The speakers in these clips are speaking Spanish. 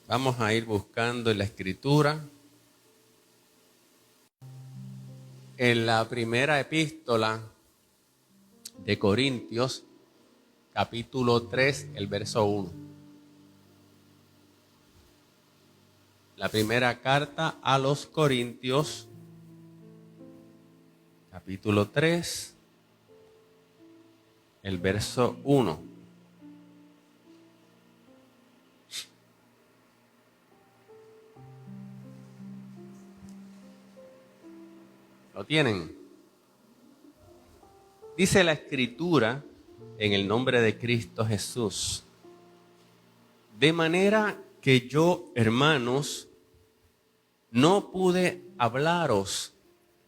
Vamos a ir buscando en la Escritura. En la primera epístola de Corintios, capítulo 3, el verso 1. La primera carta a los Corintios, capítulo 3, el verso 1. ¿Lo tienen? Dice la Escritura en el nombre de Cristo Jesús: de manera que yo, hermanos, no pude hablaros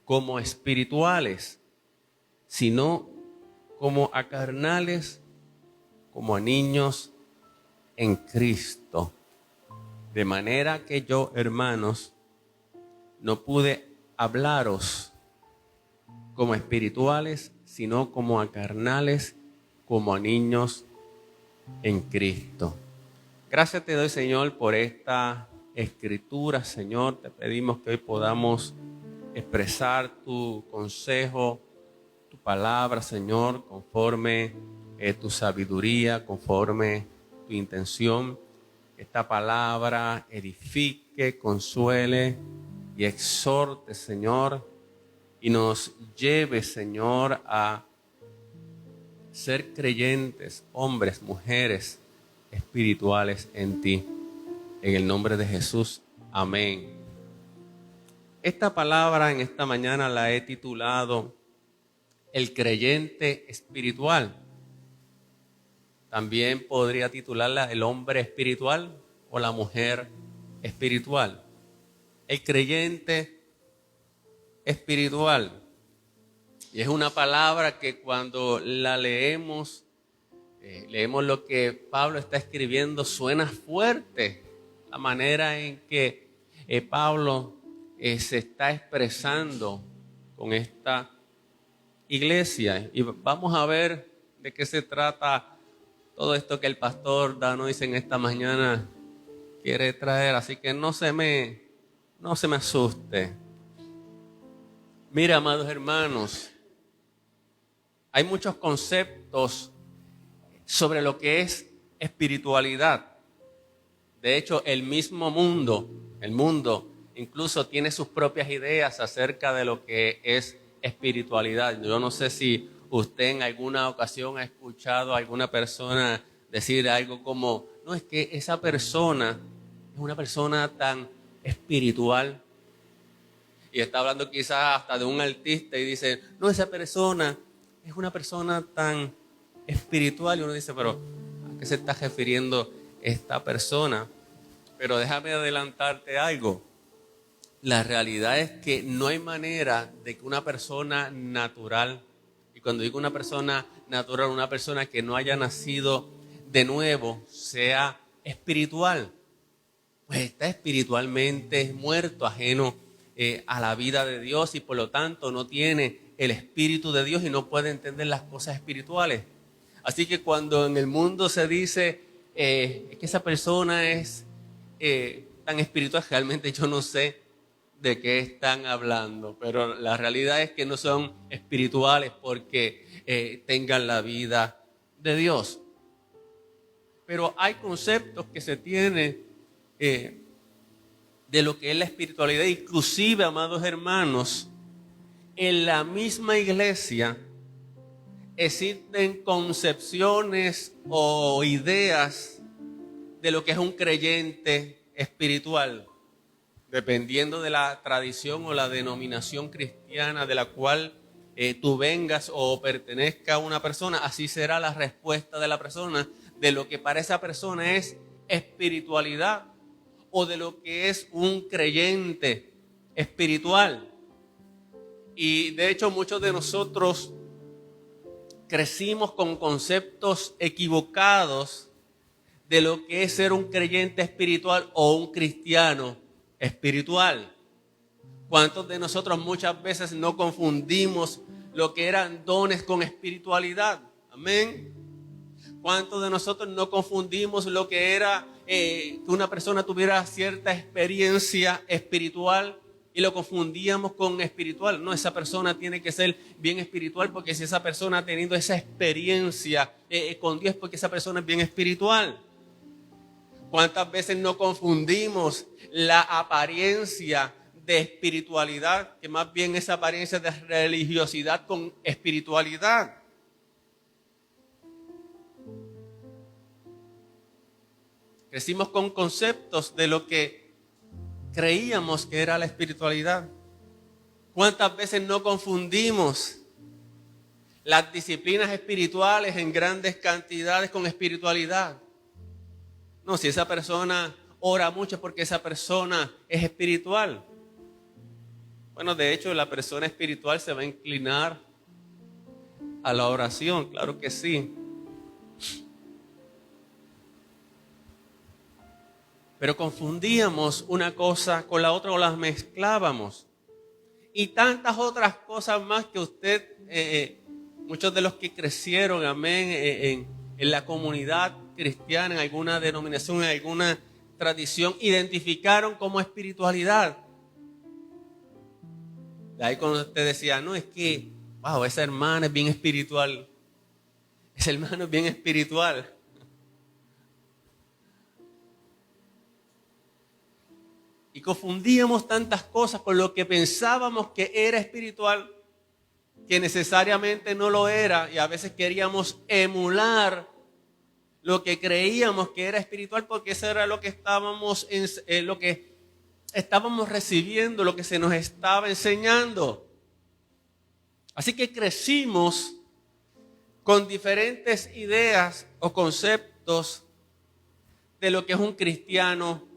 como espirituales, sino como a carnales, como a niños en Cristo. De manera que yo, hermanos, no pude hablaros como espirituales, sino como a carnales, como a niños en Cristo. Gracias te doy, Señor, por esta escritura, Señor. Te pedimos que hoy podamos expresar tu consejo, tu palabra, Señor, conforme tu sabiduría, conforme tu intención. Que esta palabra edifique, consuele y exhorte, Señor, y nos lleve, Señor, a ser creyentes, hombres, mujeres espirituales en ti. En el nombre de Jesús, amén. Esta palabra en esta mañana la he titulado El creyente espiritual. También podría titularla El hombre espiritual o la mujer espiritual. El creyente espiritual. Y es una palabra que cuando la leemos, leemos lo que Pablo está escribiendo, suena fuerte. La manera en que Pablo se está expresando con esta iglesia. Y vamos a ver de qué se trata todo esto que el pastor Danois en esta mañana quiere traer. Así que no se me asuste. Mira, amados hermanos, hay muchos conceptos sobre lo que es espiritualidad. De hecho, el mundo incluso tiene sus propias ideas acerca de lo que es espiritualidad. Yo no sé si usted en alguna ocasión ha escuchado a alguna persona decir algo como: no, es que esa persona es una persona tan espiritual. Y está hablando quizás hasta de un artista y dice: no, esa persona es una persona tan espiritual. Y uno dice: pero ¿a qué se está refiriendo esta persona? Pero déjame adelantarte algo. La realidad es que no hay manera de que una persona natural, y cuando digo una persona natural, una persona que no haya nacido de nuevo, sea espiritual. Pues está espiritualmente muerto, ajeno a la vida de Dios, y por lo tanto no tiene el Espíritu de Dios y no puede entender las cosas espirituales. Así que cuando en el mundo se dice que esa persona es tan espiritual, realmente yo no sé de qué están hablando, pero la realidad es que no son espirituales porque tengan la vida de Dios. Pero hay conceptos que se tienen de lo que es la espiritualidad. Inclusive, amados hermanos, en la misma iglesia existen concepciones o ideas de lo que es un creyente espiritual, dependiendo de la tradición o la denominación cristiana de la cual tú vengas o pertenezca a una persona. Así será la respuesta de la persona de lo que para esa persona es espiritualidad o de lo que es un creyente espiritual. Y de hecho muchos de nosotros crecimos con conceptos equivocados de lo que es ser un creyente espiritual o un cristiano espiritual. ¿Cuántos de nosotros muchas veces no confundimos lo que eran dones con espiritualidad? Amén. ¿Cuántos de nosotros no confundimos lo que era que una persona tuviera cierta experiencia espiritual y lo confundíamos con espiritual. No, esa persona tiene que ser bien espiritual, porque si esa persona ha tenido esa experiencia con Dios, porque esa persona es bien espiritual. ¿Cuántas veces no confundimos la apariencia de espiritualidad, que más bien esa apariencia de religiosidad, con espiritualidad? Crecimos con conceptos de lo que creíamos que era la espiritualidad. ¿Cuántas veces no confundimos las disciplinas espirituales en grandes cantidades con espiritualidad? No, si esa persona ora mucho porque esa persona es espiritual. Bueno, de hecho, la persona espiritual se va a inclinar a la oración, claro que sí. Pero confundíamos una cosa con la otra o las mezclábamos. Y tantas otras cosas más que usted, muchos de los que crecieron, amén, en la comunidad cristiana, en alguna denominación, en alguna tradición, identificaron como espiritualidad. De ahí cuando usted decía, no, es que, wow, esa hermana es bien espiritual. Ese hermano es bien espiritual. Y confundíamos tantas cosas con lo que pensábamos que era espiritual, que necesariamente no lo era, y a veces queríamos emular lo que creíamos que era espiritual, porque eso era lo que estábamos recibiendo, lo que se nos estaba enseñando. Así que crecimos con diferentes ideas o conceptos de lo que es un cristiano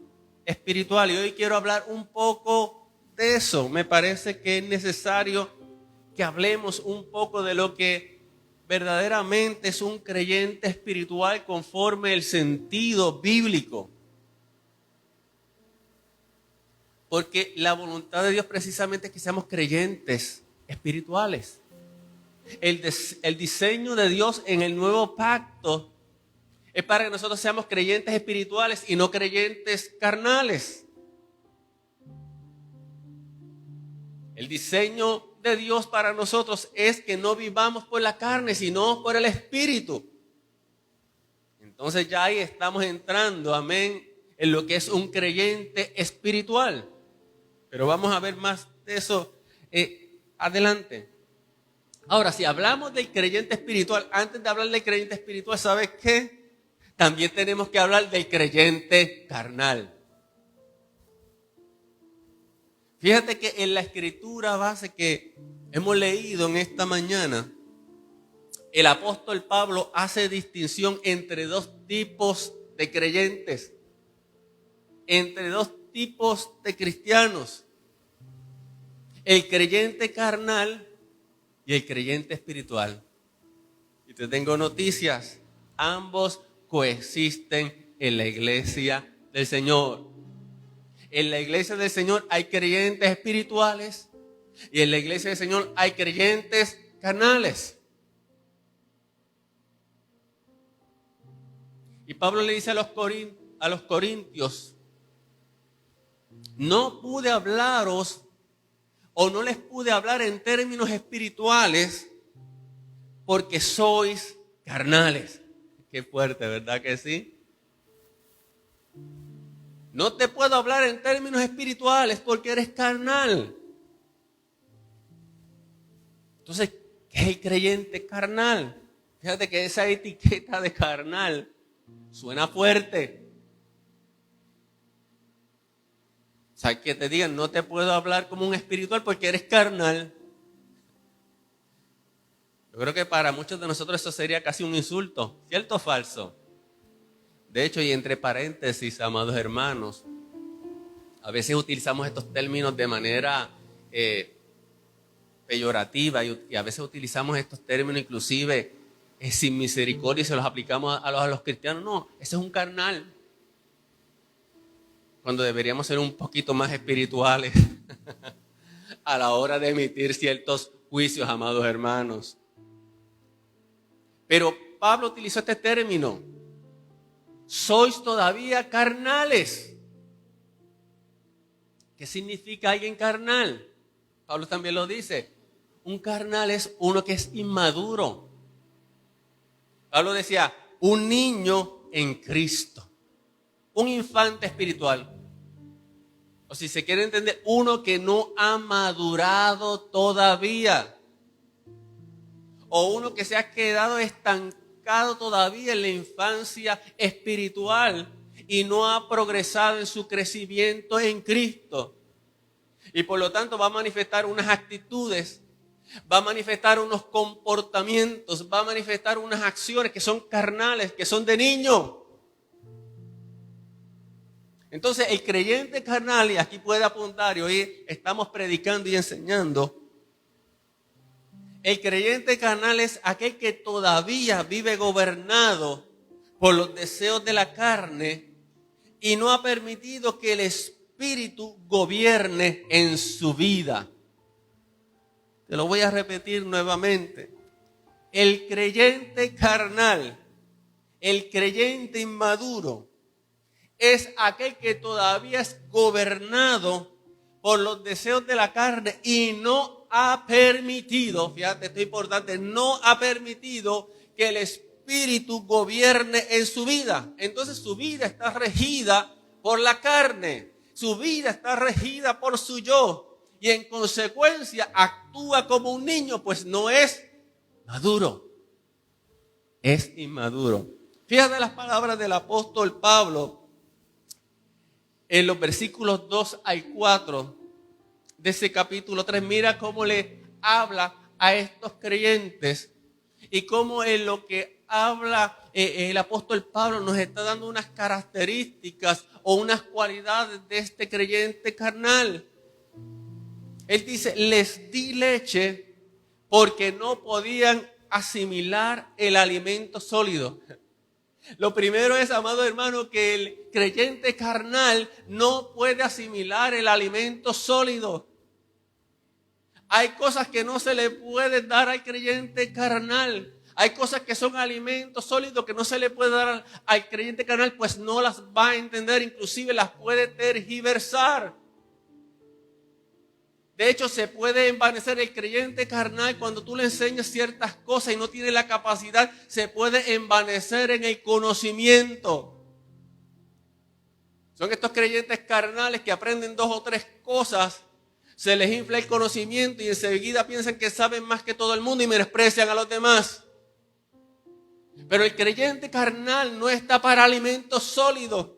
espiritual. Y hoy quiero hablar un poco de eso. Me parece que es necesario que hablemos un poco de lo que verdaderamente es un creyente espiritual conforme el sentido bíblico. Porque la voluntad de Dios precisamente es que seamos creyentes espirituales. El diseño de Dios en el nuevo pacto es para que nosotros seamos creyentes espirituales y no creyentes carnales. El diseño de Dios para nosotros es que no vivamos por la carne, sino por el Espíritu. Entonces ya ahí estamos entrando, amén, en lo que es un creyente espiritual. Pero vamos a ver más de eso adelante. Ahora, si hablamos del creyente espiritual, antes de hablar del creyente espiritual, ¿sabes qué? También tenemos que hablar del creyente carnal. Fíjate que en la escritura base que hemos leído en esta mañana, el apóstol Pablo hace distinción entre dos tipos de creyentes, entre dos tipos de cristianos: el creyente carnal y el creyente espiritual. Y te tengo noticias: ambos coexisten en la iglesia del Señor. En la iglesia del Señor hay creyentes espirituales y en la iglesia del Señor hay creyentes carnales. Y Pablo le dice a los corintios: no pude hablaros o no les pude hablar en términos espirituales porque sois carnales. Qué fuerte, ¿verdad que sí? No te puedo hablar en términos espirituales porque eres carnal. Entonces, ¿qué es el creyente carnal? Fíjate que esa etiqueta de carnal suena fuerte. O sea, que te digan, no te puedo hablar como un espiritual porque eres carnal. Yo creo que para muchos de nosotros eso sería casi un insulto, ¿cierto o falso? De hecho, y entre paréntesis, amados hermanos, a veces utilizamos estos términos de manera peyorativa y a veces utilizamos estos términos inclusive sin misericordia y se los aplicamos a los cristianos. No, ese es un carnal. Cuando deberíamos ser un poquito más espirituales a la hora de emitir ciertos juicios, amados hermanos. Pero Pablo utilizó este término. sois todavía carnales. ¿Qué significa alguien carnal? Pablo también lo dice. Un carnal es uno que es inmaduro. Pablo decía, un niño en Cristo, un infante espiritual. O si se quiere entender, uno que no ha madurado todavía. O uno que se ha quedado estancado todavía en la infancia espiritual y no ha progresado en su crecimiento en Cristo. Y por lo tanto va a manifestar unas actitudes, va a manifestar unos comportamientos, va a manifestar unas acciones que son carnales, que son de niño. Entonces el creyente carnal, y aquí puede apuntar, y hoy estamos predicando y enseñando, el creyente carnal es aquel que todavía vive gobernado por los deseos de la carne y no ha permitido que el Espíritu gobierne en su vida. Te lo voy a repetir nuevamente. El creyente carnal, el creyente inmaduro, es aquel que todavía es gobernado por los deseos de la carne y no ha permitido, fíjate, esto es importante, no ha permitido que el Espíritu gobierne en su vida. Entonces su vida está regida por la carne, su vida está regida por su yo y en consecuencia actúa como un niño, pues no es maduro, es inmaduro. Fíjate las palabras del apóstol Pablo en los versículos 2 al 4 de ese capítulo 3, mira cómo le habla a estos creyentes y cómo en lo que habla el apóstol Pablo nos está dando unas características o unas cualidades de este creyente carnal. Él dice, les di leche porque no podían asimilar el alimento sólido. Lo primero es, amado hermano, que el creyente carnal no puede asimilar el alimento sólido. Hay cosas que no se le puede dar al creyente carnal. Hay cosas que son alimentos sólidos que no se le puede dar al creyente carnal, pues no las va a entender, inclusive las puede tergiversar. De hecho, se puede envanecer el creyente carnal cuando tú le enseñas ciertas cosas y no tiene la capacidad, se puede envanecer en el conocimiento. Son estos creyentes carnales que aprenden 2 o 3 cosas, se les infla el conocimiento y enseguida piensan que saben más que todo el mundo y menosprecian a los demás. Pero el creyente carnal no está para alimentos sólidos.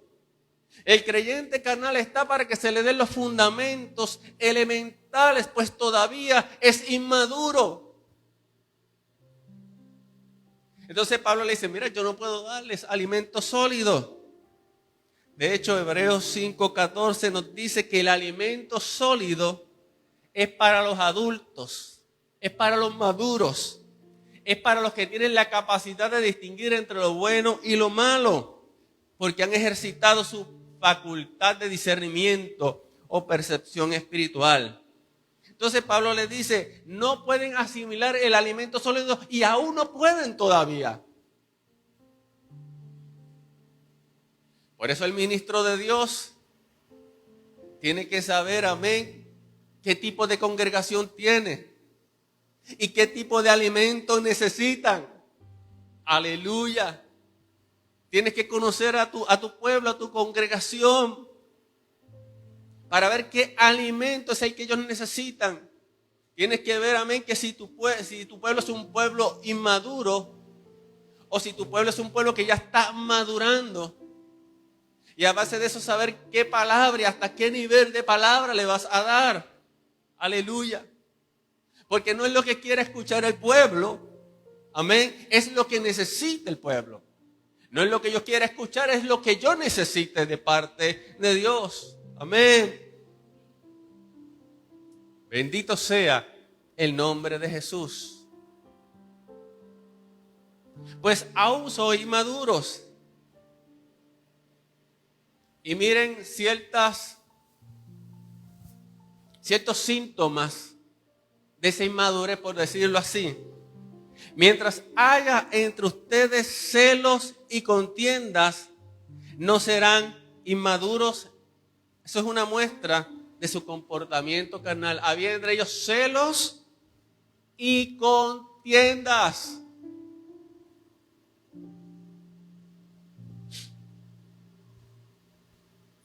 El creyente carnal está para que se le den los fundamentos elementales, pues todavía es inmaduro. Entonces Pablo le dice, mira, yo no puedo darles alimento sólido. De hecho, Hebreos 5:14 nos dice que el alimento sólido es para los adultos, es para los maduros, es para los que tienen la capacidad de distinguir entre lo bueno y lo malo, porque han ejercitado su facultad de discernimiento o percepción espiritual. Entonces Pablo les dice, no pueden asimilar el alimento sólido y aún no pueden todavía. Por eso el ministro de Dios tiene que saber, amén, qué tipo de congregación tiene y qué tipo de alimento necesitan. Aleluya. Tienes que conocer a tu pueblo, a tu congregación, para ver qué alimento es el que ellos necesitan. Tienes que ver, amén, que si tu pueblo es un pueblo inmaduro o si tu pueblo es un pueblo que ya está madurando. Y a base de eso saber qué palabra y hasta qué nivel de palabra le vas a dar. Aleluya. Porque no es lo que quiere escuchar el pueblo. Amén. Es lo que necesita el pueblo. No es lo que yo quiera escuchar, es lo que yo necesite de parte de Dios. Amén. Bendito sea el nombre de Jesús. Pues aún soy inmaduros. Y miren ciertos síntomas de esa inmadurez, por decirlo así. Mientras haya entre ustedes celos y contiendas, no serán inmaduros. Eso es una muestra de su comportamiento carnal. Había entre ellos celos y contiendas.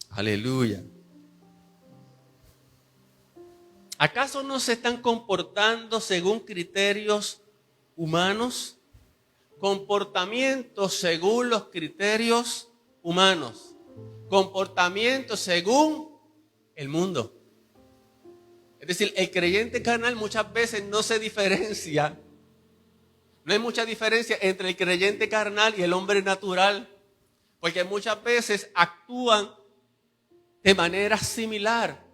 Aleluya. ¿Acaso no se están comportando según criterios humanos? Comportamientos según los criterios humanos. Comportamientos según el mundo. Es decir, el creyente carnal muchas veces no se diferencia. No hay mucha diferencia entre el creyente carnal y el hombre natural. Porque muchas veces actúan de manera similar.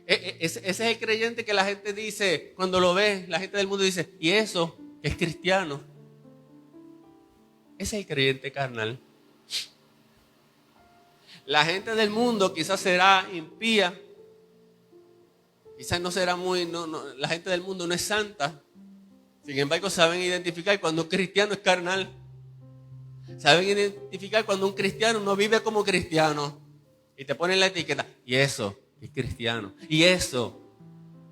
Ese es el creyente que la gente dice, cuando lo ve, la gente del mundo dice, ¿y eso? Que es cristiano. Ese es el creyente carnal. La gente del mundo quizás será impía, quizás no será la gente del mundo no es santa. Sin embargo, saben identificar cuando un cristiano es carnal. Saben identificar cuando un cristiano no vive como cristiano. Y te ponen la etiqueta, y eso es cristiano. Y eso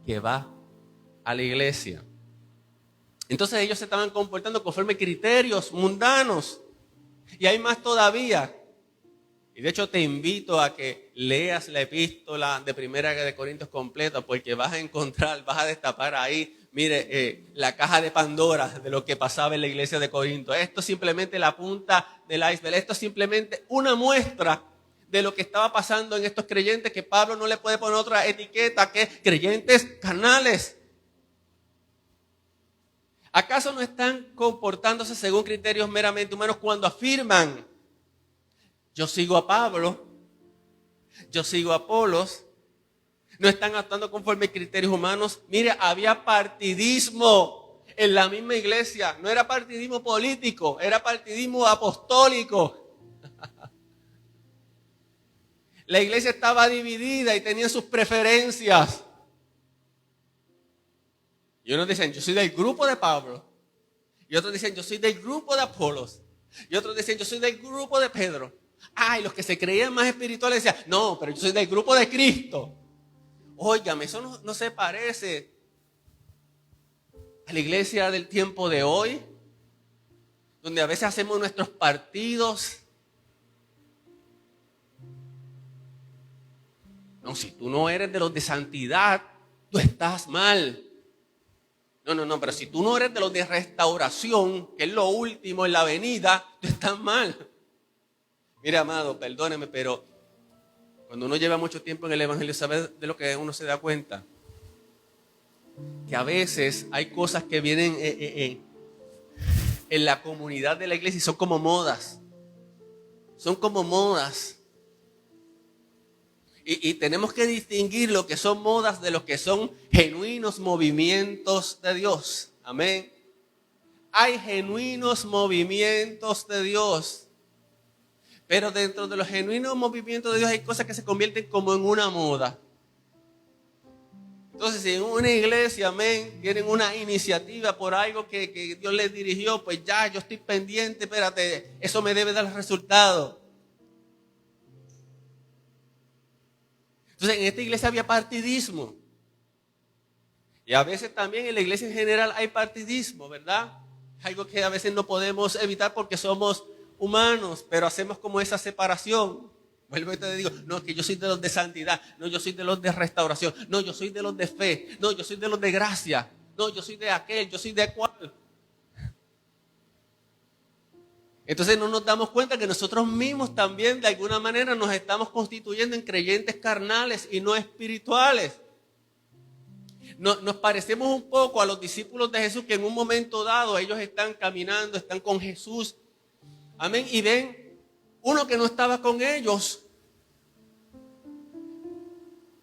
que va a la iglesia. Entonces ellos se estaban comportando conforme a criterios mundanos. Y hay más todavía. Y de hecho te invito a que leas la epístola de Primera de Corintios completa, porque vas a encontrar, vas a destapar ahí, mire, la caja de Pandora de lo que pasaba en la iglesia de Corinto. Esto es simplemente la punta del iceberg. Esto es simplemente una muestra de lo que estaba pasando en estos creyentes, que Pablo no le puede poner otra etiqueta que creyentes carnales. ¿Acaso no están comportándose según criterios meramente humanos cuando afirman, yo sigo a Pablo, yo sigo a Apolos? No están actuando conforme a criterios humanos. Mire, había partidismo en la misma iglesia. No era partidismo político, era partidismo apostólico. La iglesia estaba dividida y tenía sus preferencias. Y unos dicen, yo soy del grupo de Pablo. Y otros dicen, yo soy del grupo de Apolos. Y otros dicen, yo soy del grupo de Pedro. Y los que se creían más espirituales decían, no, pero yo soy del grupo de Cristo. Óigame, eso no se parece a la iglesia del tiempo de hoy, donde a veces hacemos nuestros partidos. No, si tú no eres de los de santidad, tú estás mal. No, pero si tú no eres de los de restauración, que es lo último en la avenida, tú estás mal. Mire, amado, perdóneme, pero cuando uno lleva mucho tiempo en el evangelio, ¿sabe de lo que uno se da cuenta? Que a veces hay cosas que vienen en la comunidad de la iglesia y son como modas. Son como modas. Y tenemos que distinguir lo que son modas de lo que son genuinos movimientos de Dios. Amén. Hay genuinos movimientos de Dios. Pero dentro de los genuinos movimientos de Dios hay cosas que se convierten como en una moda. Entonces, si en una iglesia, amén, tienen una iniciativa por algo que Dios les dirigió, pues ya, yo estoy pendiente, espérate, eso me debe dar resultado. Entonces, en esta iglesia había partidismo. Y a veces también en la iglesia en general hay partidismo, ¿verdad? Algo que a veces no podemos evitar porque somos humanos, pero hacemos como esa separación. Vuelvo y te digo, no, que yo soy de los de santidad, no, yo soy de los de restauración, no, yo soy de los de fe, no, yo soy de los de gracia, no, yo soy de aquel, yo soy de cual. Entonces no nos damos cuenta que nosotros mismos también de alguna manera nos estamos constituyendo en creyentes carnales y no espirituales. Nos parecemos un poco a los discípulos de Jesús que en un momento dado ellos están caminando, están con Jesús. Amén. Y ven uno que no estaba con ellos.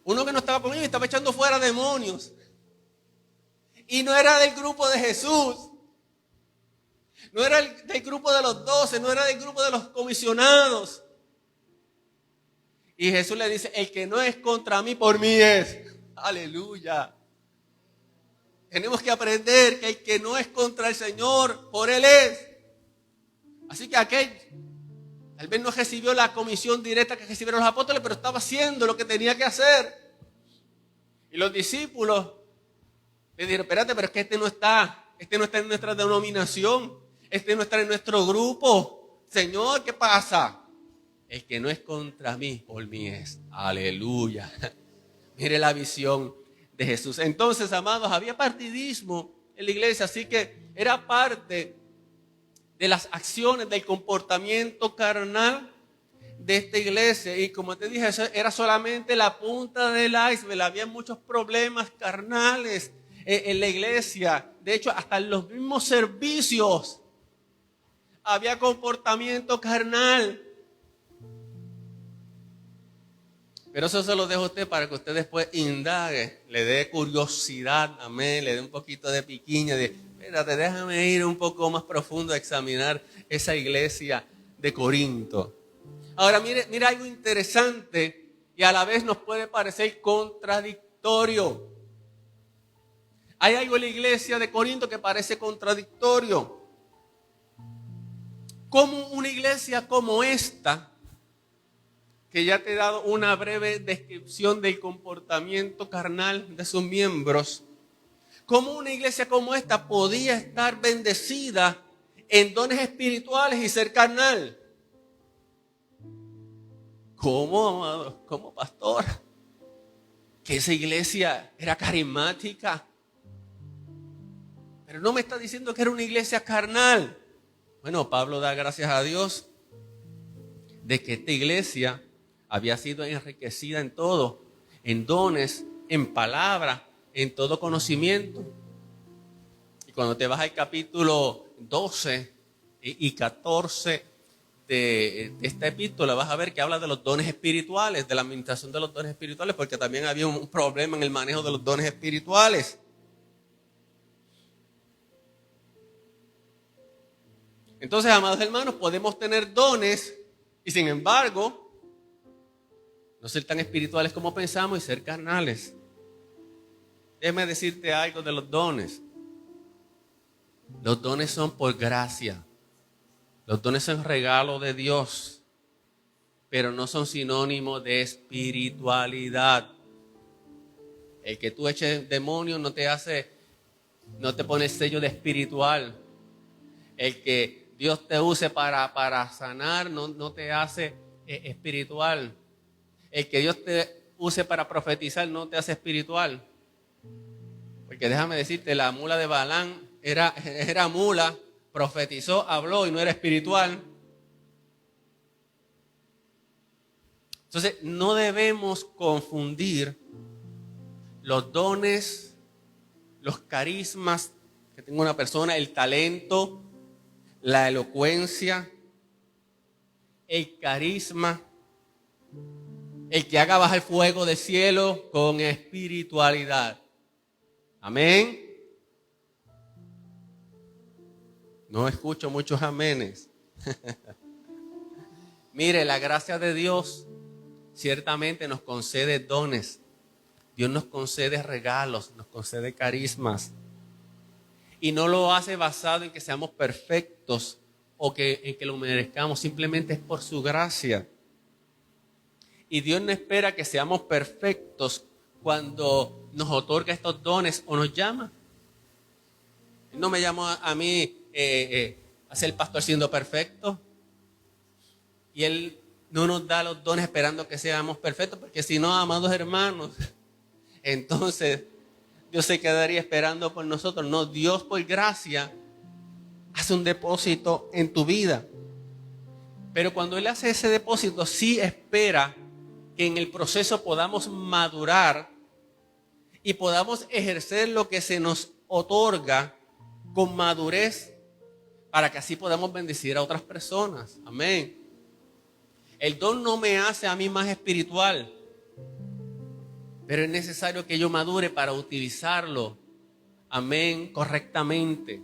Uno que no estaba con ellos estaba echando fuera demonios. Y no era del grupo de Jesús. No era del grupo de los 12, no era del grupo de los comisionados. Y Jesús le dice, el que no es contra mí, por mí es. Aleluya. Tenemos que aprender que el que no es contra el Señor, por Él es. Así que aquel tal vez no recibió la comisión directa que recibieron los apóstoles, pero estaba haciendo lo que tenía que hacer. Y los discípulos le dijeron, espérate, pero es que este no está en nuestra denominación, este no está en nuestro grupo. Señor, ¿qué pasa? El que no es contra mí, por mí es. Aleluya. Mire la visión de Jesús. Entonces, amados, había partidismo en la iglesia, así que era parte de las acciones, del comportamiento carnal de esta iglesia. Y como te dije, eso era solamente la punta del iceberg. Había muchos problemas carnales en la iglesia. De hecho, hasta en los mismos servicios había comportamiento carnal. Pero eso se lo dejo a usted para que usted después indague, le dé curiosidad, amén, le dé un poquito de piquiña, de, espérate, déjame ir un poco más profundo a examinar esa iglesia de Corinto. Ahora, mire algo interesante y a la vez nos puede parecer contradictorio. Hay algo en la iglesia de Corinto que parece contradictorio. ¿Cómo una iglesia como esta, que ya te he dado una breve descripción del comportamiento carnal de sus miembros, cómo una iglesia como esta podía estar bendecida en dones espirituales y ser carnal? ¿Cómo, amado? ¿Cómo, pastor? Que esa iglesia era carismática. Pero no me está diciendo que era una iglesia carnal. Bueno, Pablo da gracias a Dios de que esta iglesia había sido enriquecida en todo, en dones, en palabra, en todo conocimiento. Y cuando te vas al capítulo 12 y 14 de esta epístola, vas a ver que habla de los dones espirituales, de la administración de los dones espirituales, porque también había un problema en el manejo de los dones espirituales. Entonces, amados hermanos, podemos tener dones y sin embargo no ser tan espirituales como pensamos y ser carnales. Déjame decirte algo de los dones. Los dones son por gracia. Los dones son regalo de Dios, pero no son sinónimo de espiritualidad. El que tú eches demonios no te pone el sello de espiritual. El que Dios te use para sanar no te hace espiritual. El que Dios te use para profetizar no te hace espiritual. Porque déjame decirte, la mula de Balaam era mula, profetizó, habló y no era espiritual. Entonces, no debemos confundir los dones, los carismas que tenga una persona, el talento, la elocuencia, el carisma, el que haga bajar fuego del cielo con espiritualidad. Amén. No escucho muchos amenes. Mire, la gracia de Dios ciertamente nos concede dones. Dios nos concede regalos, nos concede carismas. Y no lo hace basado en que seamos perfectos o en que lo merezcamos. Simplemente es por su gracia. Y Dios no espera que seamos perfectos cuando nos otorga estos dones o nos llama. Él no me llamó a mí a ser pastor siendo perfecto. Y Él no nos da los dones esperando que seamos perfectos, porque si no, amados hermanos, entonces Dios se quedaría esperando por nosotros. No, Dios por gracia hace un depósito en tu vida. Pero cuando Él hace ese depósito, sí espera que en el proceso podamos madurar y podamos ejercer lo que se nos otorga con madurez para que así podamos bendecir a otras personas. Amén. El don no me hace a mí más espiritual, pero es necesario que yo madure para utilizarlo, amén, correctamente,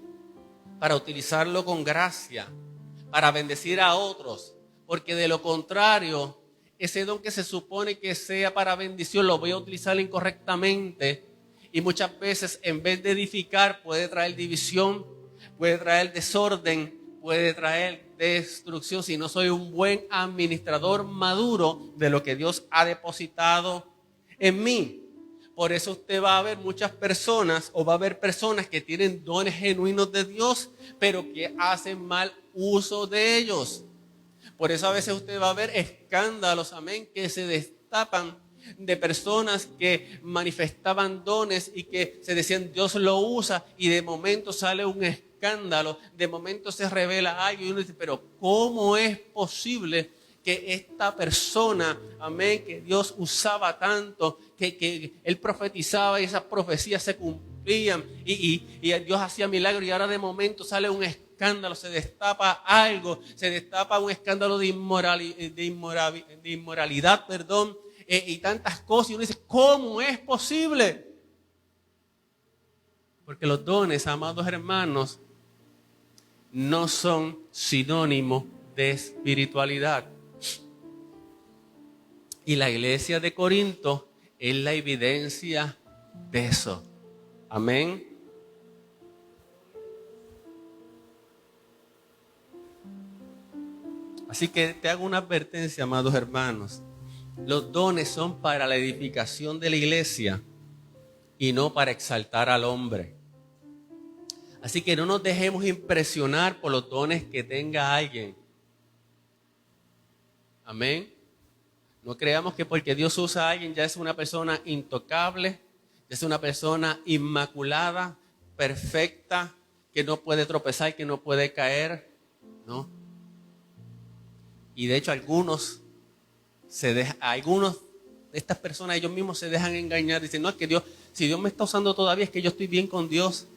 para utilizarlo con gracia, para bendecir a otros, porque de lo contrario, ese don que se supone que sea para bendición lo voy a utilizar incorrectamente y muchas veces en vez de edificar puede traer división, puede traer desorden, puede traer destrucción si no soy un buen administrador maduro de lo que Dios ha depositado en mí. Por eso usted va a ver muchas personas o va a haber personas que tienen dones genuinos de Dios, pero que hacen mal uso de ellos. Por eso a veces usted va a ver escándalos, amén, que se destapan de personas que manifestaban dones y que se decían Dios lo usa, y de momento sale un escándalo, de momento se revela algo y uno dice, pero ¿cómo es posible que esta persona, amén, que Dios usaba tanto, que él profetizaba y esas profecías se cumplían y Dios hacía milagros, y ahora de momento sale un escándalo, se destapa algo, se destapa un escándalo de inmoralidad, y tantas cosas, y uno dice, ¿cómo es posible? Porque los dones, amados hermanos, no son sinónimo de espiritualidad. Y la iglesia de Corinto es la evidencia de eso. Amén. Así que te hago una advertencia, amados hermanos. Los dones son para la edificación de la iglesia y no para exaltar al hombre. Así que no nos dejemos impresionar por los dones que tenga alguien. Amén. No creamos que porque Dios usa a alguien ya es una persona intocable, ya es una persona inmaculada, perfecta, que no puede tropezar, que no puede caer. No. Y de hecho algunos de estas personas, ellos mismos se dejan engañar. Dicen, no, es que Dios, si Dios me está usando todavía, es que yo estoy bien con Dios.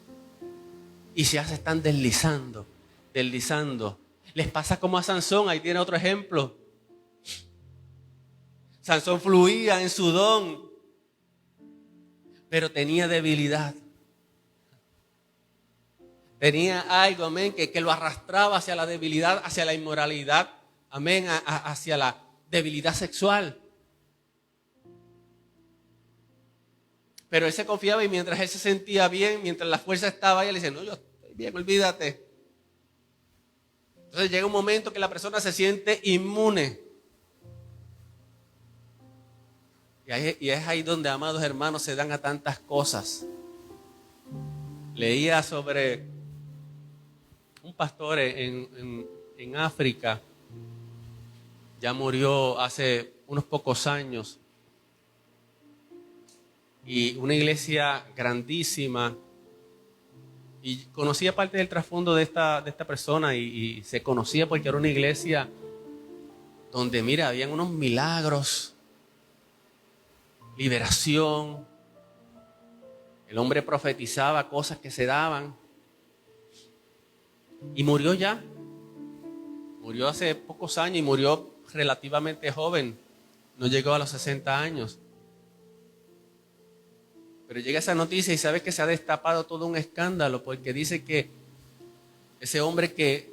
Y ya se están deslizando. Les pasa como a Sansón, ahí tiene otro ejemplo. Sansón fluía en su don, pero tenía debilidad. Tenía algo, amén, que lo arrastraba hacia la debilidad, hacia la inmoralidad, amén, hacia la debilidad sexual. Pero él se confiaba, y mientras él se sentía bien, mientras la fuerza estaba ahí, él dice, no, yo estoy bien, olvídate. Entonces llega un momento que la persona se siente inmune. Y es ahí donde, amados hermanos, se dan a tantas cosas. Leía sobre un pastor en África, ya murió hace unos pocos años, y una iglesia grandísima, y conocía parte del trasfondo de esta persona, y se conocía porque era una iglesia donde, mira, habían unos milagros, liberación. El hombre profetizaba cosas que se daban. Y murió ya. Murió hace pocos años y murió relativamente joven. No llegó a los 60 años. Pero llega esa noticia y sabe que se ha destapado todo un escándalo, porque dice que ese hombre que,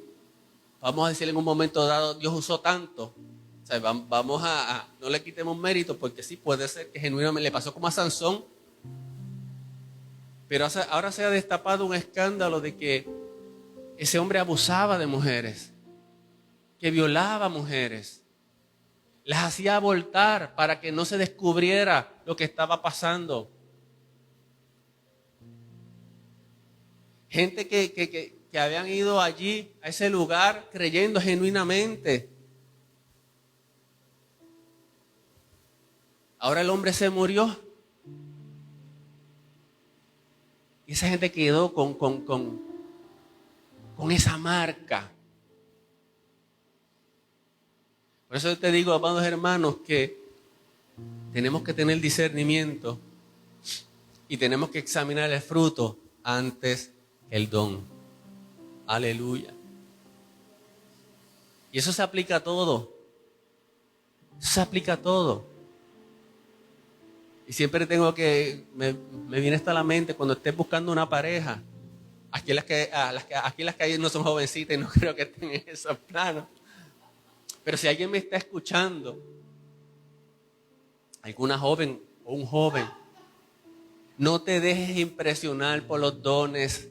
vamos a decir en un momento dado, Dios usó tanto. O sea, vamos no le quitemos mérito, porque sí puede ser que genuinamente le pasó como a Sansón. Pero ahora se ha destapado un escándalo de que ese hombre abusaba de mujeres, que violaba mujeres, las hacía abortar para que no se descubriera lo que estaba pasando. Gente que habían ido allí, a ese lugar, creyendo genuinamente. Ahora el hombre se murió. Y esa gente quedó con esa marca. Por eso te digo, amados hermanos, que tenemos que tener discernimiento y tenemos que examinar el fruto antes el don. Aleluya. Y eso se aplica a todo. Eso se aplica a todo. Y siempre tengo que, me viene hasta la mente cuando estés buscando una pareja. Aquí las que hay no son jovencitas y no creo que estén en esos planos. Pero si alguien me está escuchando, alguna joven o un joven, no te dejes impresionar por los dones.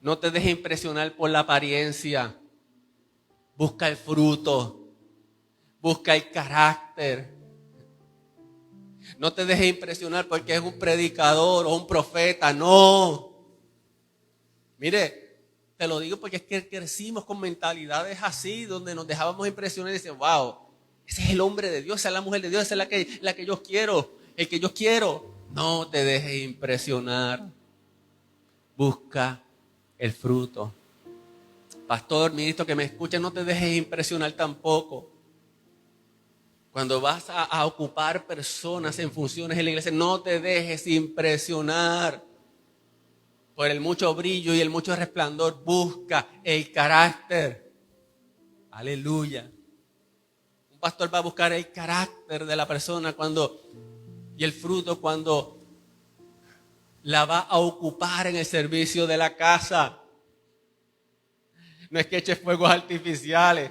No te dejes impresionar por la apariencia. Busca el fruto. Busca el carácter. No te dejes impresionar porque es un predicador o un profeta. No. Mire, te lo digo porque es que crecimos con mentalidades así, donde nos dejábamos impresionar y decíamos, wow, ese es el hombre de Dios, esa es la mujer de Dios, esa es la que yo quiero, el que yo quiero. No te dejes impresionar. Busca el fruto. Pastor, ministro que me escucha, no te dejes impresionar tampoco. Cuando vas a ocupar personas en funciones en la iglesia, no te dejes impresionar por el mucho brillo y el mucho resplandor. Busca el carácter. Aleluya. Un pastor va a buscar el carácter de la persona y el fruto cuando la va a ocupar en el servicio de la casa. No es que eche fuegos artificiales.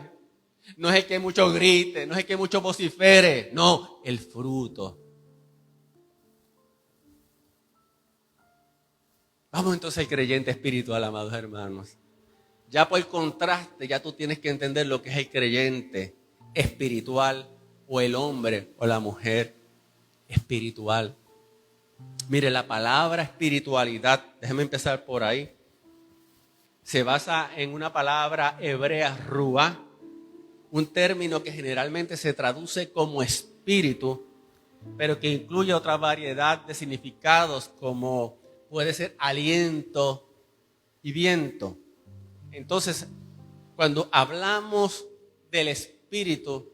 No es el que mucho grite, no es el que mucho vocifere. No, el fruto. Vamos entonces al creyente espiritual, amados hermanos. Ya por contraste, ya tú tienes que entender lo que es el creyente espiritual o el hombre o la mujer espiritual. Mire, la palabra espiritualidad, déjeme empezar por ahí, se basa en una palabra hebrea, ruá, un término que generalmente se traduce como espíritu, pero que incluye otra variedad de significados como puede ser aliento y viento. Entonces, cuando hablamos del espíritu,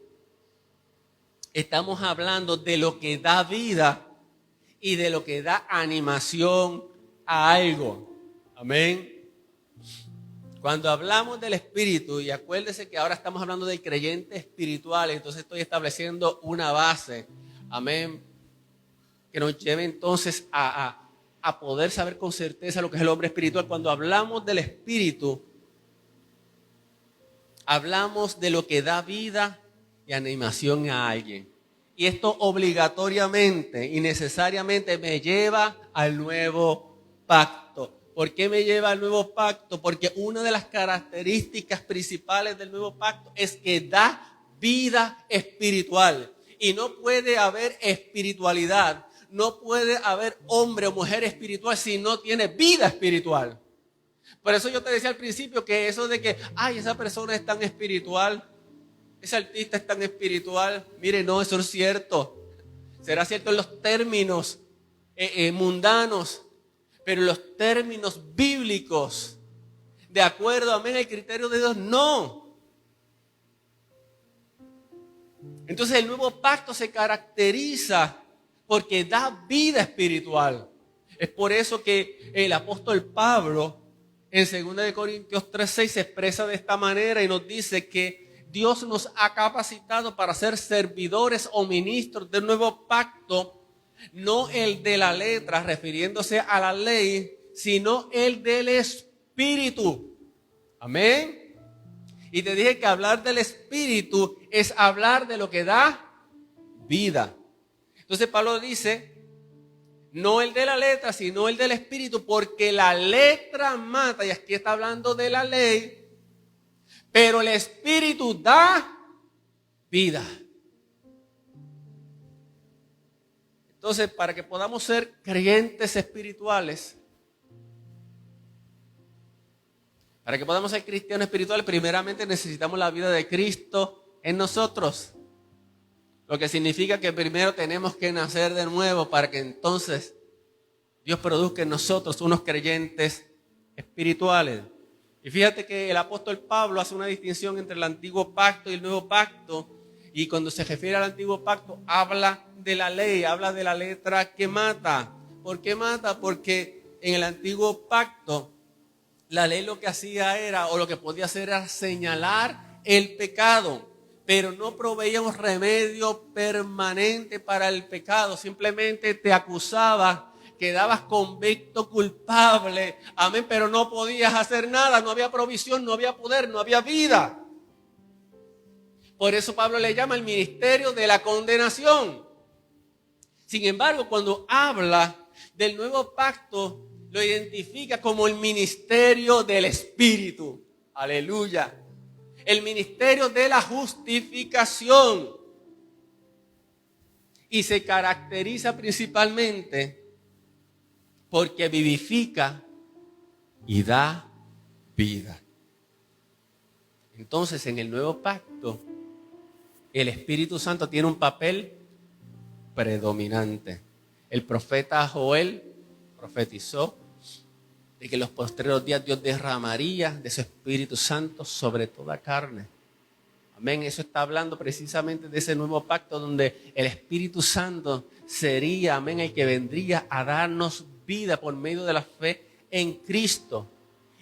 estamos hablando de lo que da vida y de lo que da animación a algo. Amén. Cuando hablamos del espíritu, y acuérdese que ahora estamos hablando del creyente espiritual, entonces estoy estableciendo una base, amén, que nos lleve entonces a poder saber con certeza lo que es el hombre espiritual. Cuando hablamos del espíritu, hablamos de lo que da vida y animación a alguien. Y esto obligatoriamente y necesariamente me lleva al nuevo pacto. ¿Por qué me lleva al nuevo pacto? Porque una de las características principales del nuevo pacto es que da vida espiritual. Y no puede haber espiritualidad, no puede haber hombre o mujer espiritual si no tiene vida espiritual. Por eso yo te decía al principio que eso de que, ay, esa persona es tan espiritual, ese artista es tan espiritual. Mire, no, eso es cierto. Será cierto en los términos mundanos, pero en los términos bíblicos, de acuerdo, amén, al criterio de Dios, no. Entonces el nuevo pacto se caracteriza porque da vida espiritual. Es por eso que el apóstol Pablo en 2 Corintios 3:6 se expresa de esta manera y nos dice que Dios nos ha capacitado para ser servidores o ministros del nuevo pacto, no el de la letra, refiriéndose a la ley, sino el del espíritu. Amén. Y te dije que hablar del espíritu es hablar de lo que da vida. Entonces Pablo dice, no el de la letra, sino el del espíritu, porque la letra mata, y aquí está hablando de la ley, pero el espíritu da vida. Entonces, para que podamos ser creyentes espirituales, para que podamos ser cristianos espirituales, primeramente necesitamos la vida de Cristo en nosotros. Lo que significa que primero tenemos que nacer de nuevo para que entonces Dios produzca en nosotros unos creyentes espirituales. Y fíjate que el apóstol Pablo hace una distinción entre el antiguo pacto y el nuevo pacto. Y cuando se refiere al antiguo pacto, habla de la ley, habla de la letra que mata. ¿Por qué mata? Porque en el antiguo pacto, la ley lo que hacía era, o lo que podía hacer era señalar el pecado, pero no proveía un remedio permanente para el pecado. Simplemente te acusaba, quedabas convicto, culpable, amén, pero no podías hacer nada, no había provisión, no había poder, no había vida. Por eso Pablo le llama el ministerio de la condenación. Sin embargo, cuando habla del nuevo pacto, lo identifica como el ministerio del Espíritu. Aleluya. el ministerio de la justificación. Y se caracteriza principalmente porque vivifica y da vida. Entonces, en el nuevo pacto, el Espíritu Santo tiene un papel predominante. El profeta Joel profetizó de que en los postreros días Dios derramaría de su Espíritu Santo sobre toda carne. Amén. Eso está hablando precisamente de ese nuevo pacto donde el Espíritu Santo sería, amén, el que vendría a darnos vida por medio de la fe en Cristo.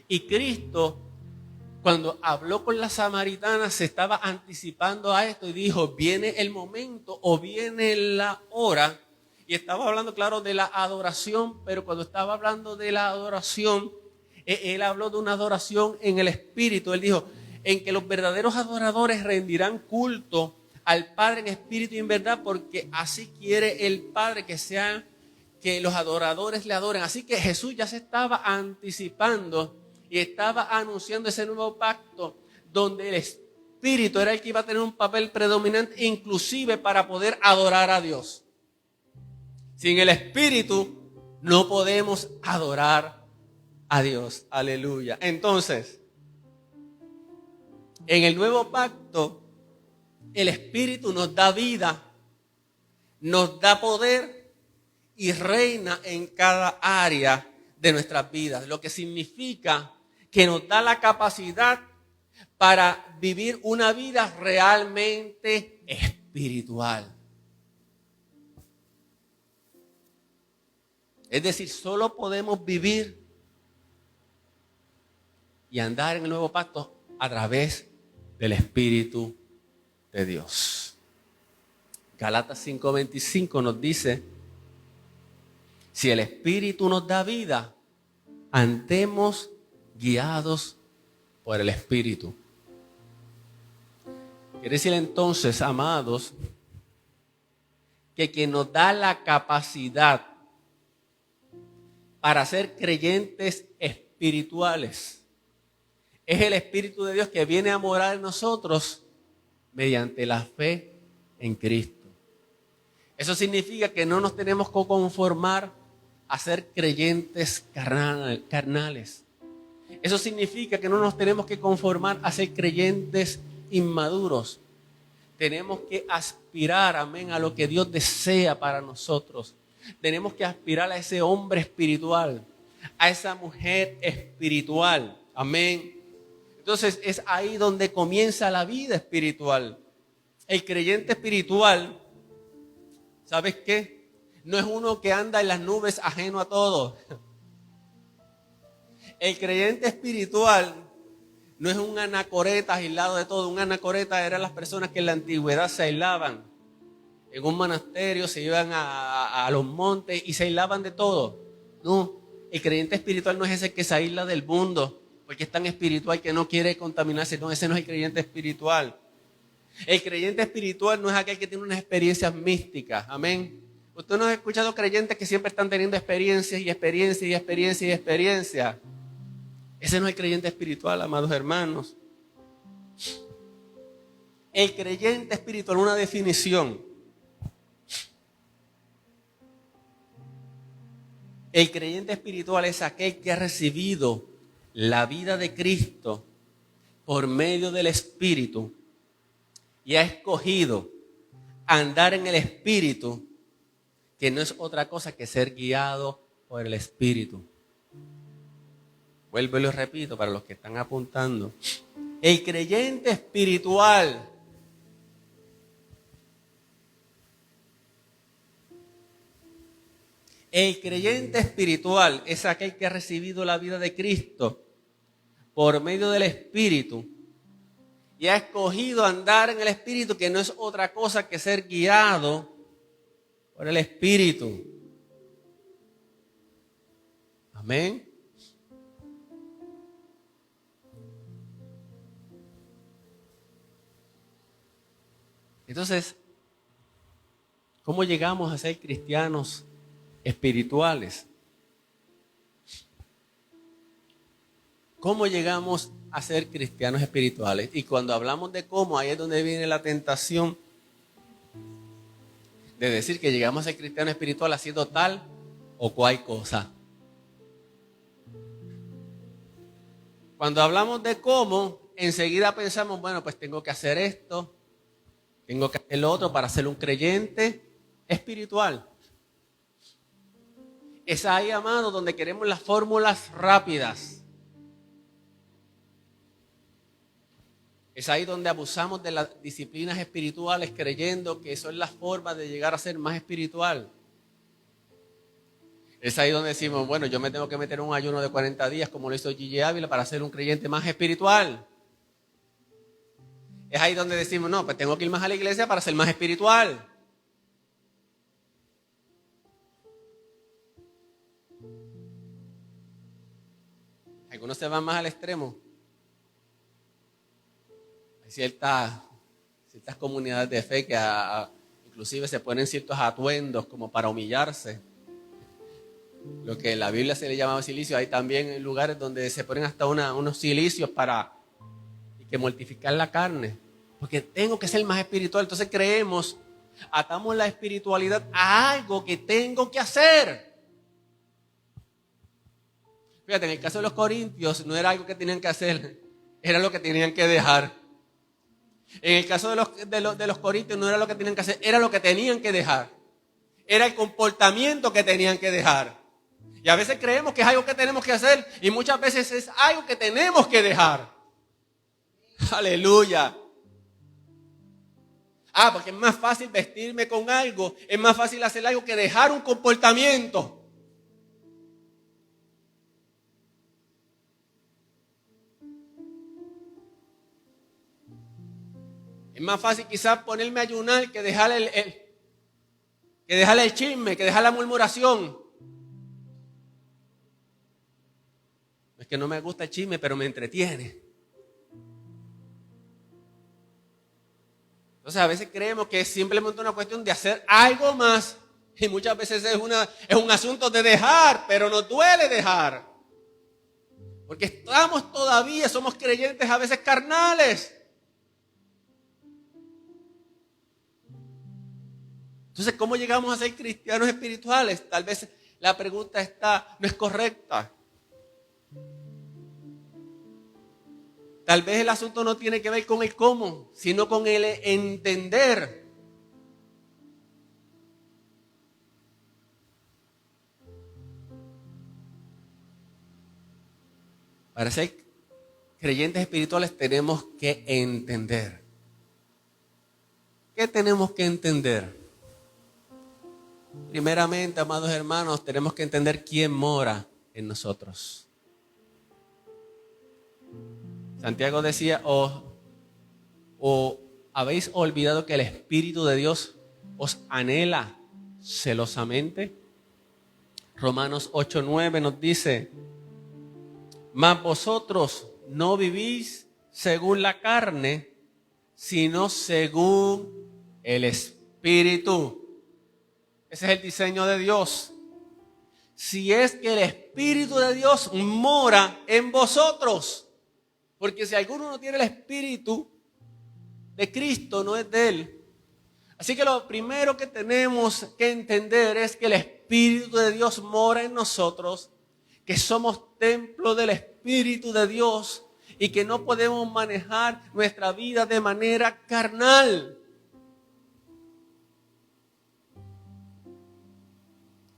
Y Cristo, cuando habló con la samaritana, se estaba anticipando a esto y dijo, viene el momento o viene la hora. Y estaba hablando, claro, de la adoración, pero cuando estaba hablando de la adoración, él habló de una adoración en el Espíritu. Él dijo, en que los verdaderos adoradores rendirán culto al Padre en espíritu y en verdad, porque así quiere el Padre que los adoradores le adoren. Así que Jesús ya se estaba anticipando y estaba anunciando ese nuevo pacto donde el Espíritu era el que iba a tener un papel predominante, inclusive para poder adorar a Dios. Sin el Espíritu no podemos adorar a Dios. Aleluya. Entonces, en el nuevo pacto, el Espíritu nos da vida, nos da poder y reina en cada área de nuestras vidas. Lo que significa que nos da la capacidad para vivir una vida realmente espiritual. Es decir, solo podemos vivir y andar en el nuevo pacto a través del Espíritu de Dios. Galatas 5:25 nos dice, si el Espíritu nos da vida, andemos guiados por el Espíritu. Quiere decir entonces, amados, que quien nos da la capacidad para ser creyentes espirituales es el Espíritu de Dios que viene a morar en nosotros mediante la fe en Cristo. Eso significa que no nos tenemos que conformar a ser creyentes carnales. Eso significa que no nos tenemos que conformar a ser creyentes inmaduros. Tenemos que aspirar, amén, a lo que Dios desea para nosotros. Tenemos que aspirar a ese hombre espiritual, a esa mujer espiritual. Amén. Entonces es ahí donde comienza la vida espiritual. El creyente espiritual, ¿sabes qué? No es uno que anda en las nubes ajeno a todo. El creyente espiritual no es un anacoreta aislado de todo. Un anacoreta eran las personas que en la antigüedad se aislaban. En un monasterio se iban a los montes y se aislaban de todo. No, el creyente espiritual no es ese que se aísla del mundo porque es tan espiritual que no quiere contaminarse. No, ese no es el creyente espiritual. El creyente espiritual no es aquel que tiene unas experiencias místicas. Amén. Usted no ha escuchado creyentes que siempre están teniendo experiencias y experiencias y experiencias y experiencias. Ese no es el creyente espiritual, amados hermanos. El creyente espiritual, una definición. El creyente espiritual es aquel que ha recibido la vida de Cristo por medio del Espíritu y ha escogido andar en el Espíritu, que no es otra cosa que ser guiado por el Espíritu. Vuelvo y lo repito para los que están apuntando. El creyente espiritual es aquel que ha recibido la vida de Cristo por medio del Espíritu y ha escogido andar en el Espíritu, que no es otra cosa que ser guiado por el Espíritu. Amén. Entonces, ¿cómo llegamos a ser cristianos espirituales? ¿Cómo llegamos a ser cristianos espirituales. Y cuando hablamos de cómo, ahí es donde viene la tentación de decir que llegamos a ser cristianos espirituales haciendo tal o cual cosa. Cuando hablamos de cómo, enseguida pensamos, bueno, pues tengo que hacer esto, tengo que hacer lo otro para ser un creyente espiritual. Es ahí, amado, donde queremos las fórmulas rápidas. Es ahí donde abusamos de las disciplinas espirituales creyendo que eso es la forma de llegar a ser más espiritual. Es ahí donde decimos, bueno, yo me tengo que meter en un ayuno de 40 días como lo hizo Gigi Ávila para ser un creyente más espiritual. Es ahí donde decimos, no, pues tengo que ir más a la iglesia para ser más espiritual. Algunos se van más al extremo. Hay ciertas comunidades de fe que inclusive se ponen ciertos atuendos como para humillarse. Lo que en la Biblia se le llamaba silicio. Hay también lugares donde se ponen hasta unos cilicios para que mortificar la carne. Porque tengo que ser más espiritual. Entonces atamos la espiritualidad a algo que tengo que hacer. Fíjate, en el caso de los corintios no era algo que tenían que hacer, era lo que tenían que dejar. En el caso de los corintios no era lo que tenían que hacer, era lo que tenían que dejar. Era el comportamiento que tenían que dejar. Y a veces creemos que es algo que tenemos que hacer y muchas veces es algo que tenemos que dejar. Aleluya. Porque es más fácil vestirme con algo, es más fácil hacer algo que dejar un comportamiento. Es más fácil quizás ponerme a ayunar que dejar el chisme, que dejar la murmuración. Es que no me gusta el chisme, pero me entretiene. Entonces a veces creemos que es simplemente una cuestión de hacer algo más. Y muchas veces es un asunto de dejar, pero nos duele dejar. Porque somos creyentes a veces carnales. Entonces, ¿cómo llegamos a ser cristianos espirituales? Tal vez la pregunta no es correcta. Tal vez el asunto no tiene que ver con el cómo, sino con el entender. Para ser creyentes espirituales tenemos que entender. ¿Qué tenemos que entender? Primeramente, amados hermanos, tenemos que entender quién mora en nosotros. Santiago decía, o habéis olvidado que el Espíritu de Dios os anhela celosamente. Romanos 8:9 nos dice, mas vosotros no vivís según la carne, sino según el Espíritu. Ese es el diseño de Dios. Si es que el Espíritu de Dios mora en vosotros. Porque si alguno no tiene el Espíritu de Cristo, no es de Él. Así que lo primero que tenemos que entender es que el Espíritu de Dios mora en nosotros, que somos templo del Espíritu de Dios y que no podemos manejar nuestra vida de manera carnal.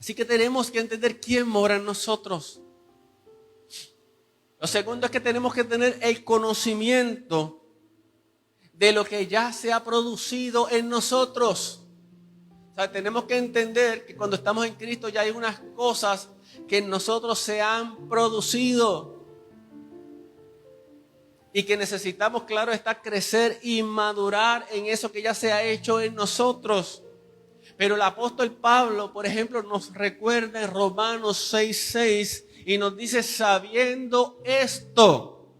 Así que tenemos que entender quién mora en nosotros. Lo segundo es que tenemos que tener el conocimiento de lo que ya se ha producido en nosotros. O sea, tenemos que entender que cuando estamos en Cristo ya hay unas cosas que en nosotros se han producido. Y que necesitamos, claro está, crecer y madurar en eso que ya se ha hecho en nosotros. Pero el apóstol Pablo, por ejemplo, nos recuerda en Romanos 6:6 y nos dice, sabiendo esto,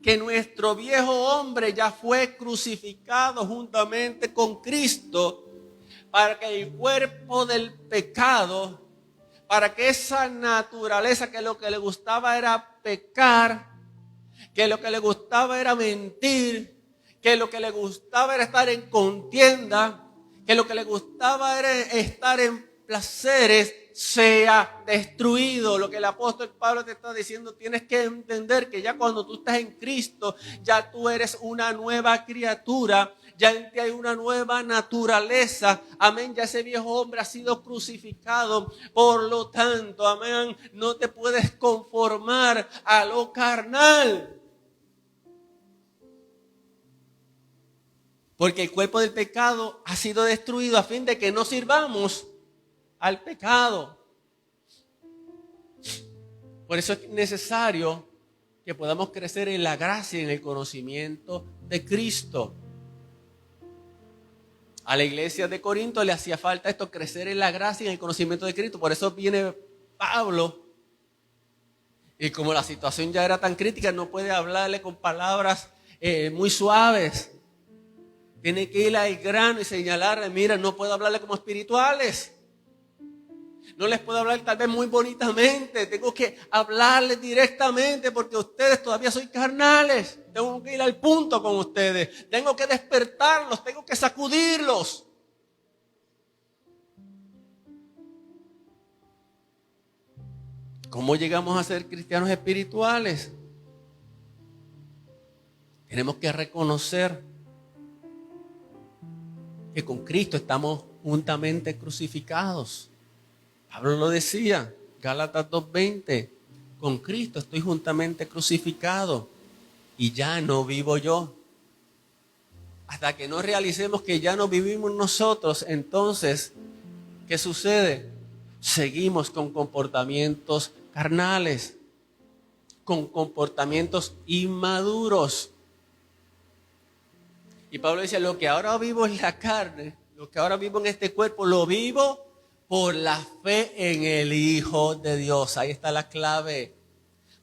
que nuestro viejo hombre ya fue crucificado juntamente con Cristo, para que el cuerpo del pecado, para que esa naturaleza que lo que le gustaba era pecar, que lo que le gustaba era mentir, que lo que le gustaba era estar en contienda, que lo que le gustaba era estar en placeres, sea destruido. Lo que el apóstol Pablo te está diciendo, tienes que entender que ya cuando tú estás en Cristo, ya tú eres una nueva criatura, ya en ti hay una nueva naturaleza, amén, ya ese viejo hombre ha sido crucificado, por lo tanto, amén, no te puedes conformar a lo carnal. Porque el cuerpo del pecado ha sido destruido a fin de que no sirvamos al pecado. Por eso es necesario que podamos crecer en la gracia y en el conocimiento de Cristo. A la iglesia de Corinto le hacía falta esto, crecer en la gracia y en el conocimiento de Cristo. Por eso viene Pablo. Y como la situación ya era tan crítica, no puede hablarle con palabras muy suaves. Tiene que ir al grano y señalarle, mira, no puedo hablarle como espirituales. No les puedo hablar tal vez muy bonitamente. Tengo que hablarles directamente porque ustedes todavía son carnales. Tengo que ir al punto con ustedes. Tengo que despertarlos, tengo que sacudirlos. ¿Cómo llegamos a ser cristianos espirituales? Tenemos que reconocer que con Cristo estamos juntamente crucificados. Pablo lo decía, Gálatas 2:20, con Cristo estoy juntamente crucificado y ya no vivo yo. Hasta que no realicemos que ya no vivimos nosotros, entonces, ¿qué sucede? Seguimos con comportamientos carnales, con comportamientos inmaduros. Y Pablo dice, lo que ahora vivo en la carne, lo que ahora vivo en este cuerpo, lo vivo por la fe en el Hijo de Dios. Ahí está la clave.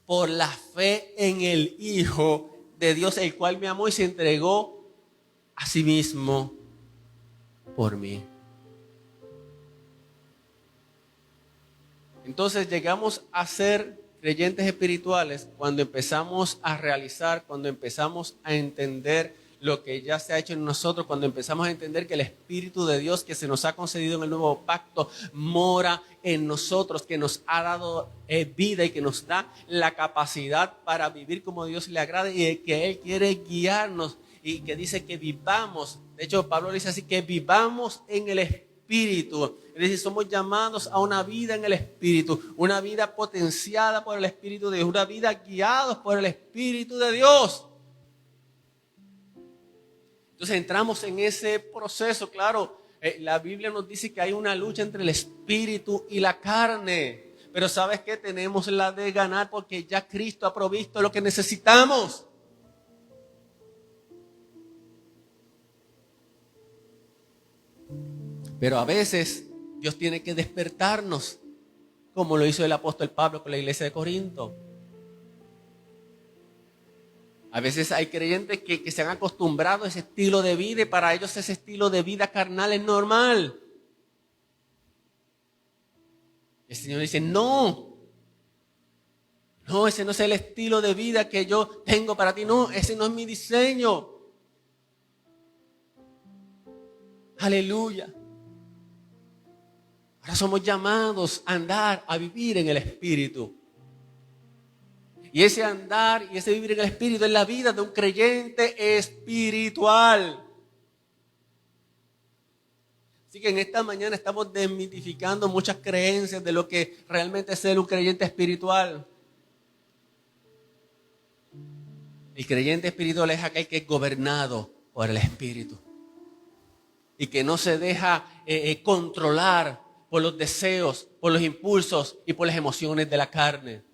Por la fe en el Hijo de Dios, el cual me amó y se entregó a sí mismo por mí. Entonces llegamos a ser creyentes espirituales cuando empezamos a realizar, cuando empezamos a entender lo que ya se ha hecho en nosotros, cuando empezamos a entender que el Espíritu de Dios que se nos ha concedido en el nuevo pacto mora en nosotros, que nos ha dado vida y que nos da la capacidad para vivir como Dios le agrada y que Él quiere guiarnos y que dice que vivamos. De hecho, Pablo dice así, que vivamos en el Espíritu. Es decir, somos llamados a una vida en el Espíritu, una vida potenciada por el Espíritu de Dios, una vida guiados por el Espíritu de Dios. Entonces entramos en ese proceso, claro, la Biblia nos dice que hay una lucha entre el espíritu y la carne, pero ¿sabes qué? Tenemos la de ganar porque ya Cristo ha provisto lo que necesitamos. Pero a veces Dios tiene que despertarnos, como lo hizo el apóstol Pablo con la iglesia de Corinto. A veces hay creyentes que se han acostumbrado a ese estilo de vida y para ellos ese estilo de vida carnal es normal. El Señor dice, no, ese no es el estilo de vida que yo tengo para ti. No, ese no es mi diseño. Aleluya. Ahora somos llamados a andar, a vivir en el Espíritu. Y ese andar y ese vivir en el Espíritu es la vida de un creyente espiritual. Así que en esta mañana estamos desmitificando muchas creencias de lo que realmente es ser un creyente espiritual. El creyente espiritual es aquel que es gobernado por el Espíritu y que no se deja controlar por los deseos, por los impulsos y por las emociones de la carne.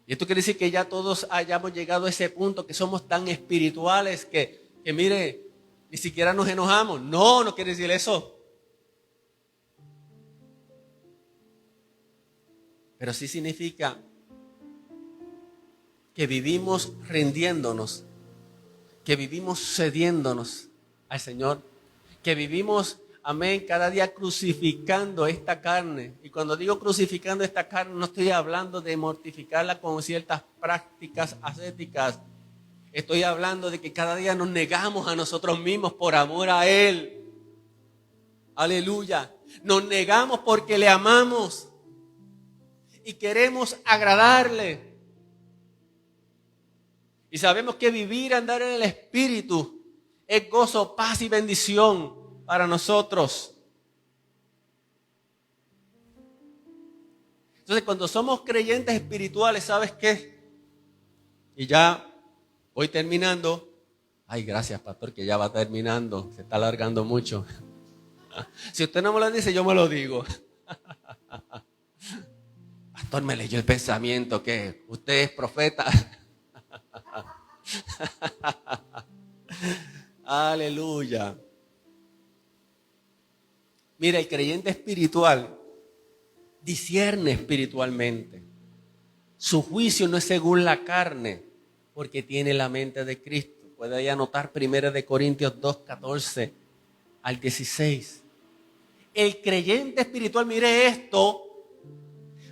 Y esto quiere decir que ya todos hayamos llegado a ese punto, que somos tan espirituales que mire, ni siquiera nos enojamos. No, no quiere decir eso. Pero sí significa que vivimos rindiéndonos, que vivimos cediéndonos al Señor, que vivimos amén, cada día crucificando esta carne. Y cuando digo crucificando esta carne, no estoy hablando de mortificarla con ciertas prácticas ascéticas. Estoy hablando de que cada día nos negamos a nosotros mismos por amor a Él. Aleluya. Nos negamos porque le amamos y queremos agradarle. Y sabemos que vivir, andar en el Espíritu es gozo, paz y bendición para nosotros. Entonces, cuando somos creyentes espirituales, ¿sabes qué? Y ya voy terminando. Ay, gracias, pastor, que ya va terminando. Se está alargando mucho. Si usted no me lo dice, yo me lo digo. Pastor, me leyó el pensamiento que usted es profeta. Aleluya. Mira, el creyente espiritual discierne espiritualmente. Su juicio no es según la carne, porque tiene la mente de Cristo. Puede ahí anotar 1 Corintios 2, 14 al 16. El creyente espiritual, mire esto,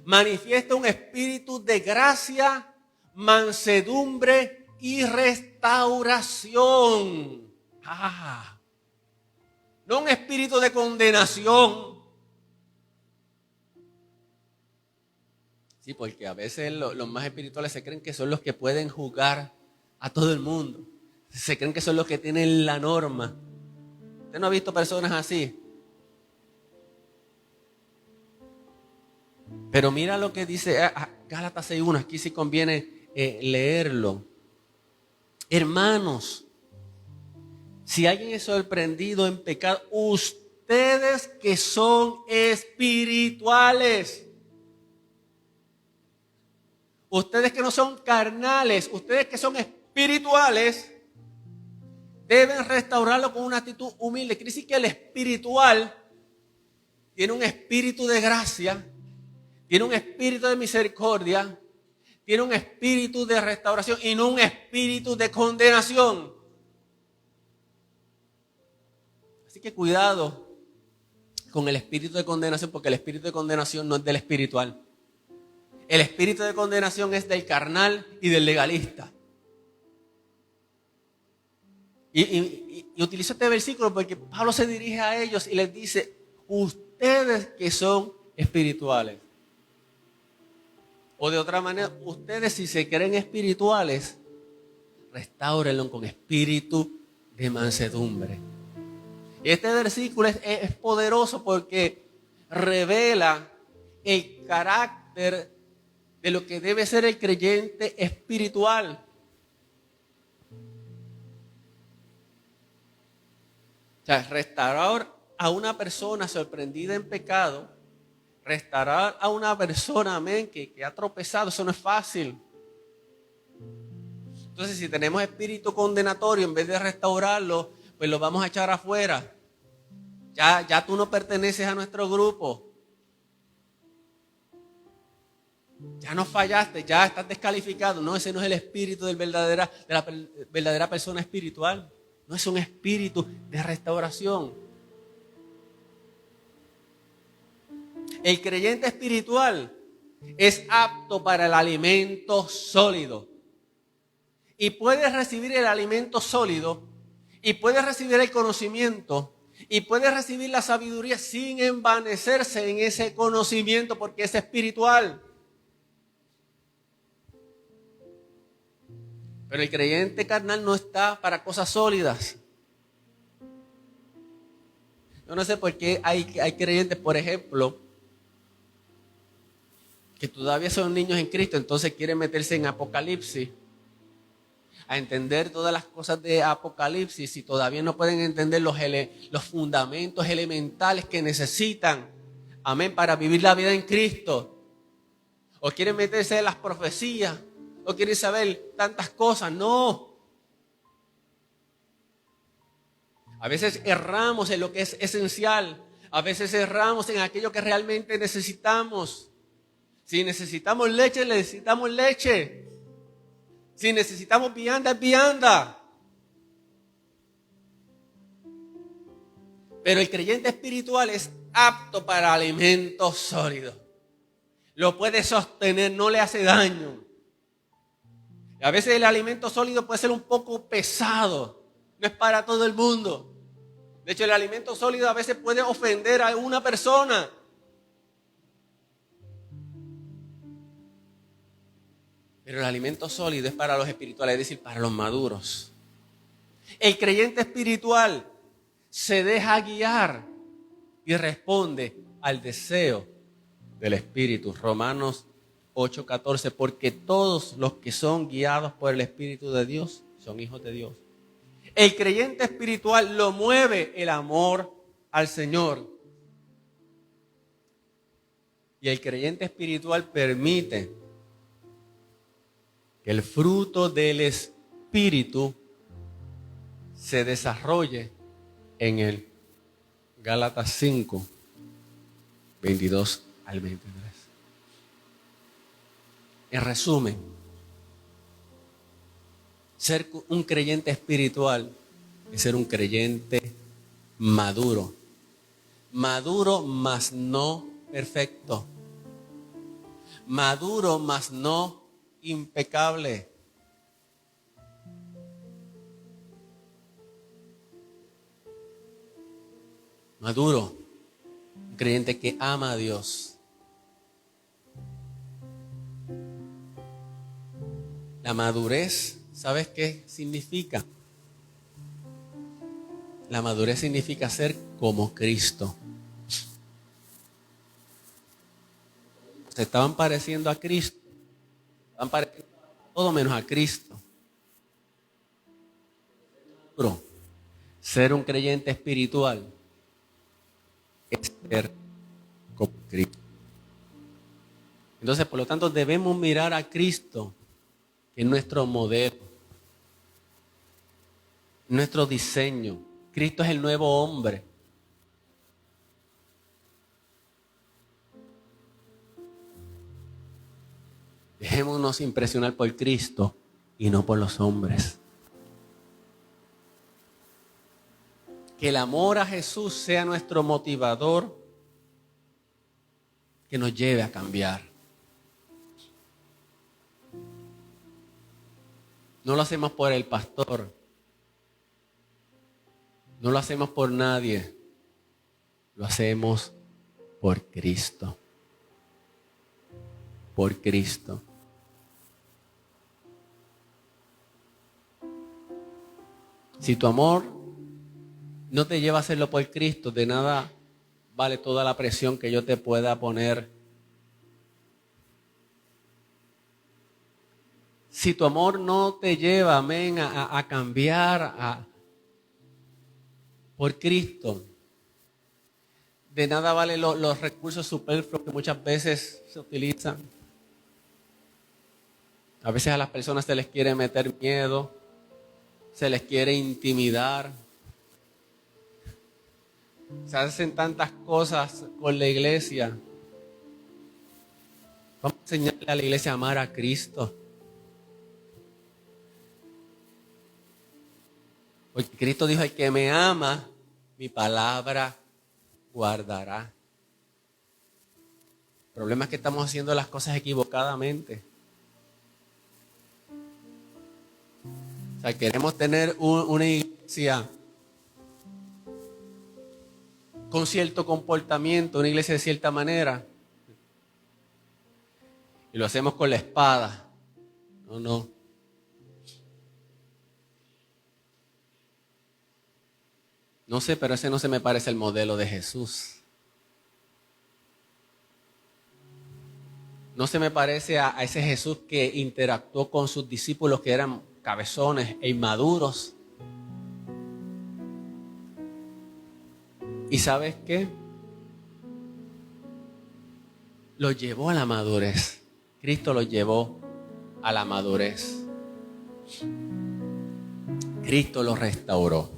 manifiesta un espíritu de gracia, mansedumbre y restauración. No un espíritu de condenación. Sí, porque a veces los más espirituales se creen que son los que pueden juzgar a todo el mundo. Se creen que son los que tienen la norma. ¿Usted no ha visto personas así? Pero mira lo que dice Gálatas 6:1. Aquí sí conviene leerlo. Hermanos, si alguien es sorprendido en pecado, ustedes que son espirituales, ustedes que no son carnales, ustedes que son espirituales, deben restaurarlo con una actitud humilde. Quiere decir que el espiritual tiene un espíritu de gracia, tiene un espíritu de misericordia, tiene un espíritu de restauración y no un espíritu de condenación. Así que cuidado con el espíritu de condenación, porque el espíritu de condenación no es del espiritual. El espíritu de condenación es del carnal y del legalista. Y utilizo este versículo porque Pablo se dirige a ellos y les dice, ustedes que son espirituales. O de otra manera, ustedes si se creen espirituales, restáurenlo con espíritu de mansedumbre. Y este versículo es poderoso porque revela el carácter de lo que debe ser el creyente espiritual. O sea, restaurar a una persona sorprendida en pecado, restaurar a una persona, amén, que ha tropezado, eso no es fácil. Entonces, si tenemos espíritu condenatorio, en vez de restaurarlo, pues lo vamos a echar afuera. Ya tú no perteneces a nuestro grupo. Ya no fallaste, ya estás descalificado. No, ese no es el espíritu de la verdadera persona espiritual. No es un espíritu de restauración. El creyente espiritual es apto para el alimento sólido. Y puede recibir el alimento sólido, y puede recibir el conocimiento, y puede recibir la sabiduría sin envanecerse en ese conocimiento, porque es espiritual. Pero el creyente carnal no está para cosas sólidas. Yo no sé por qué hay creyentes, por ejemplo, que todavía son niños en Cristo, entonces quieren meterse en Apocalipsis, a entender todas las cosas de Apocalipsis y todavía no pueden entender los fundamentos elementales que necesitan, amén, para vivir la vida en Cristo. O quieren meterse en las profecías, o quieren saber tantas cosas. No. A veces erramos en lo que es esencial. A veces erramos en aquello que realmente necesitamos. Si necesitamos leche, necesitamos leche. Si necesitamos vianda, es vianda. Pero el creyente espiritual es apto para alimentos sólidos. Lo puede sostener, no le hace daño. A veces el alimento sólido puede ser un poco pesado. No es para todo el mundo. De hecho, el alimento sólido a veces puede ofender a una persona. Pero el alimento sólido es para los espirituales, es decir, para los maduros. El creyente espiritual se deja guiar y responde al deseo del Espíritu. Romanos 8:14, porque todos los que son guiados por el Espíritu de Dios son hijos de Dios. El creyente espiritual lo mueve el amor al Señor. Y el creyente espiritual permite que el fruto del Espíritu se desarrolle en él. Gálatas 5, 22 al 23. En resumen, ser un creyente espiritual es ser un creyente maduro. Maduro, mas no perfecto. Maduro, mas no impecable. Maduro, un creyente que ama a Dios. La madurez, ¿sabes qué significa? La madurez significa ser como Cristo. Se estaban pareciendo a Cristo. Estaban pareciendo a todo menos a Cristo. Pero ser un creyente espiritual es ser como Cristo. Entonces, por lo tanto, debemos mirar a Cristo, que es nuestro modelo, nuestro diseño. Cristo es el nuevo hombre. Dejémonos impresionar por Cristo y no por los hombres. Que el amor a Jesús sea nuestro motivador, que nos lleve a cambiar. No lo hacemos por el pastor. No lo hacemos por nadie. Lo hacemos por Cristo. Por Cristo. Si tu amor no te lleva a hacerlo por Cristo, de nada vale toda la presión que yo te pueda poner. Si tu amor no te lleva, amén, a cambiar por Cristo, de nada valen los recursos superfluos que muchas veces se utilizan. A veces a las personas se les quiere meter miedo, se les quiere intimidar. Se hacen tantas cosas con la iglesia. Vamos a enseñarle a la iglesia a amar a Cristo. Porque Cristo dijo, el que me ama, mi palabra guardará. El problema es que estamos haciendo las cosas equivocadamente. O sea, queremos tener una iglesia con cierto comportamiento, una iglesia de cierta manera. Y lo hacemos con la espada. No. No sé, pero ese no se me parece el modelo de Jesús. No se me parece a ese Jesús que interactuó con sus discípulos que eran cabezones e inmaduros. ¿Y sabes qué? Lo llevó a la madurez. Cristo lo llevó a la madurez. Cristo lo restauró.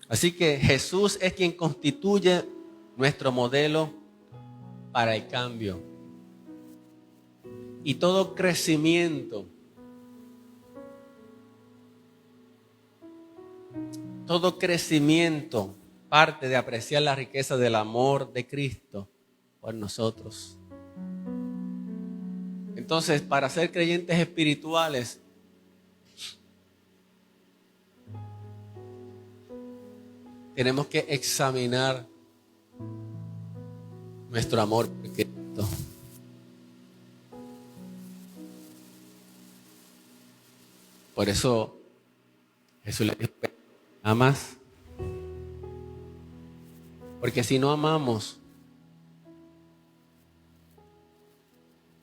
Así que Jesús es quien constituye nuestro modelo para el cambio. Y todo crecimiento todo crecimiento parte de apreciar la riqueza del amor de Cristo por nosotros. Entonces, para ser creyentes espirituales, tenemos que examinar nuestro amor por Cristo. Por eso Jesús le dijo: ¿amas? Porque si no amamos,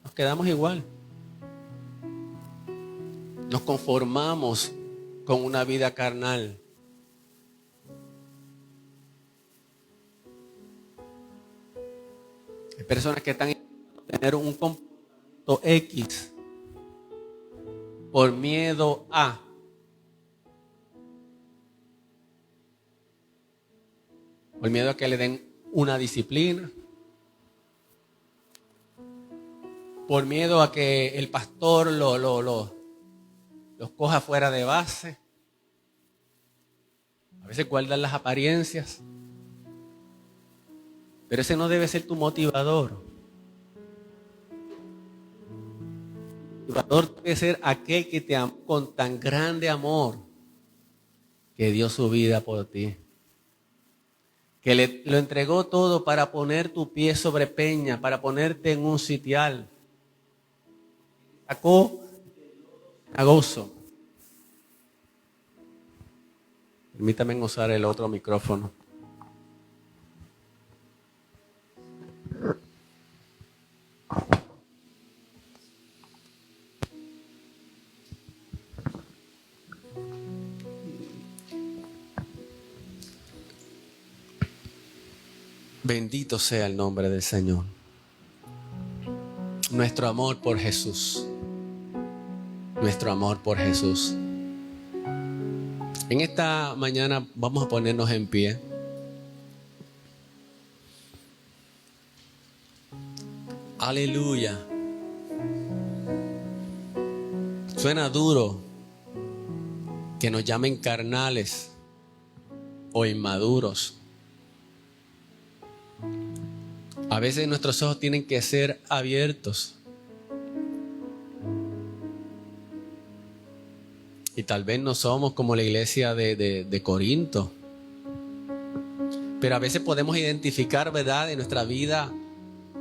nos quedamos igual. Nos conformamos con una vida carnal. Hay personas que están intentando tener un comportamiento X por miedo a. Por miedo a que le den una disciplina. Por miedo a que el pastor los coja fuera de base. A veces guardan las apariencias. Pero ese no debe ser tu motivador. Tu motivador debe ser aquel que te amó con tan grande amor que dio su vida por ti. Que lo entregó todo para poner tu pie sobre peña, para ponerte en un sitial. Sacó a gozo. Permítame usar el otro micrófono. Bendito sea el nombre del Señor. Nuestro amor por Jesús. Nuestro amor por Jesús. En esta mañana vamos a ponernos en pie. Aleluya. Suena duro que nos llamen carnales o inmaduros. A veces nuestros ojos tienen que ser abiertos. Y tal vez no somos como la iglesia de Corinto. Pero a veces podemos identificar, ¿verdad?, en nuestra vida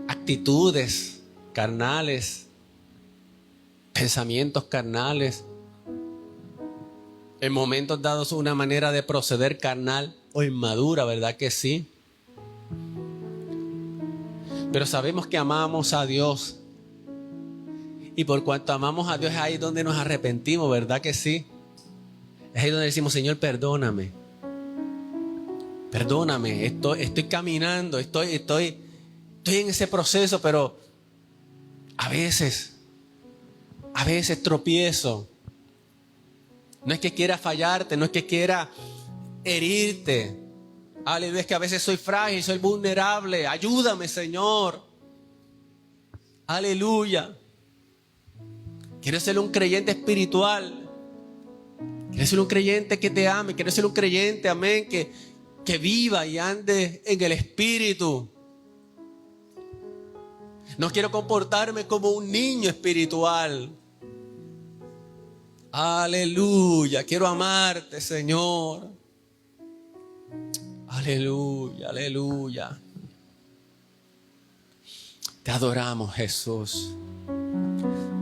actitudes carnales, pensamientos carnales. En momentos dados una manera de proceder carnal o inmadura, ¿verdad que sí? Pero sabemos que amamos a Dios. Y por cuanto amamos a Dios, es ahí donde nos arrepentimos, ¿verdad que sí? Es ahí donde decimos: Señor, perdóname. Perdóname, estoy caminando, estoy en ese proceso, pero a veces tropiezo. No es que quiera fallarte, no es que quiera herirte. Aleluya, es que a veces soy frágil, soy vulnerable. Ayúdame, Señor. Aleluya. Quiero ser un creyente espiritual. Quiero ser un creyente que te ame. Quiero ser un creyente, amén, que viva y ande en el Espíritu. No quiero comportarme como un niño espiritual. Aleluya. Quiero amarte, Señor. Aleluya, aleluya. Te adoramos, Jesús.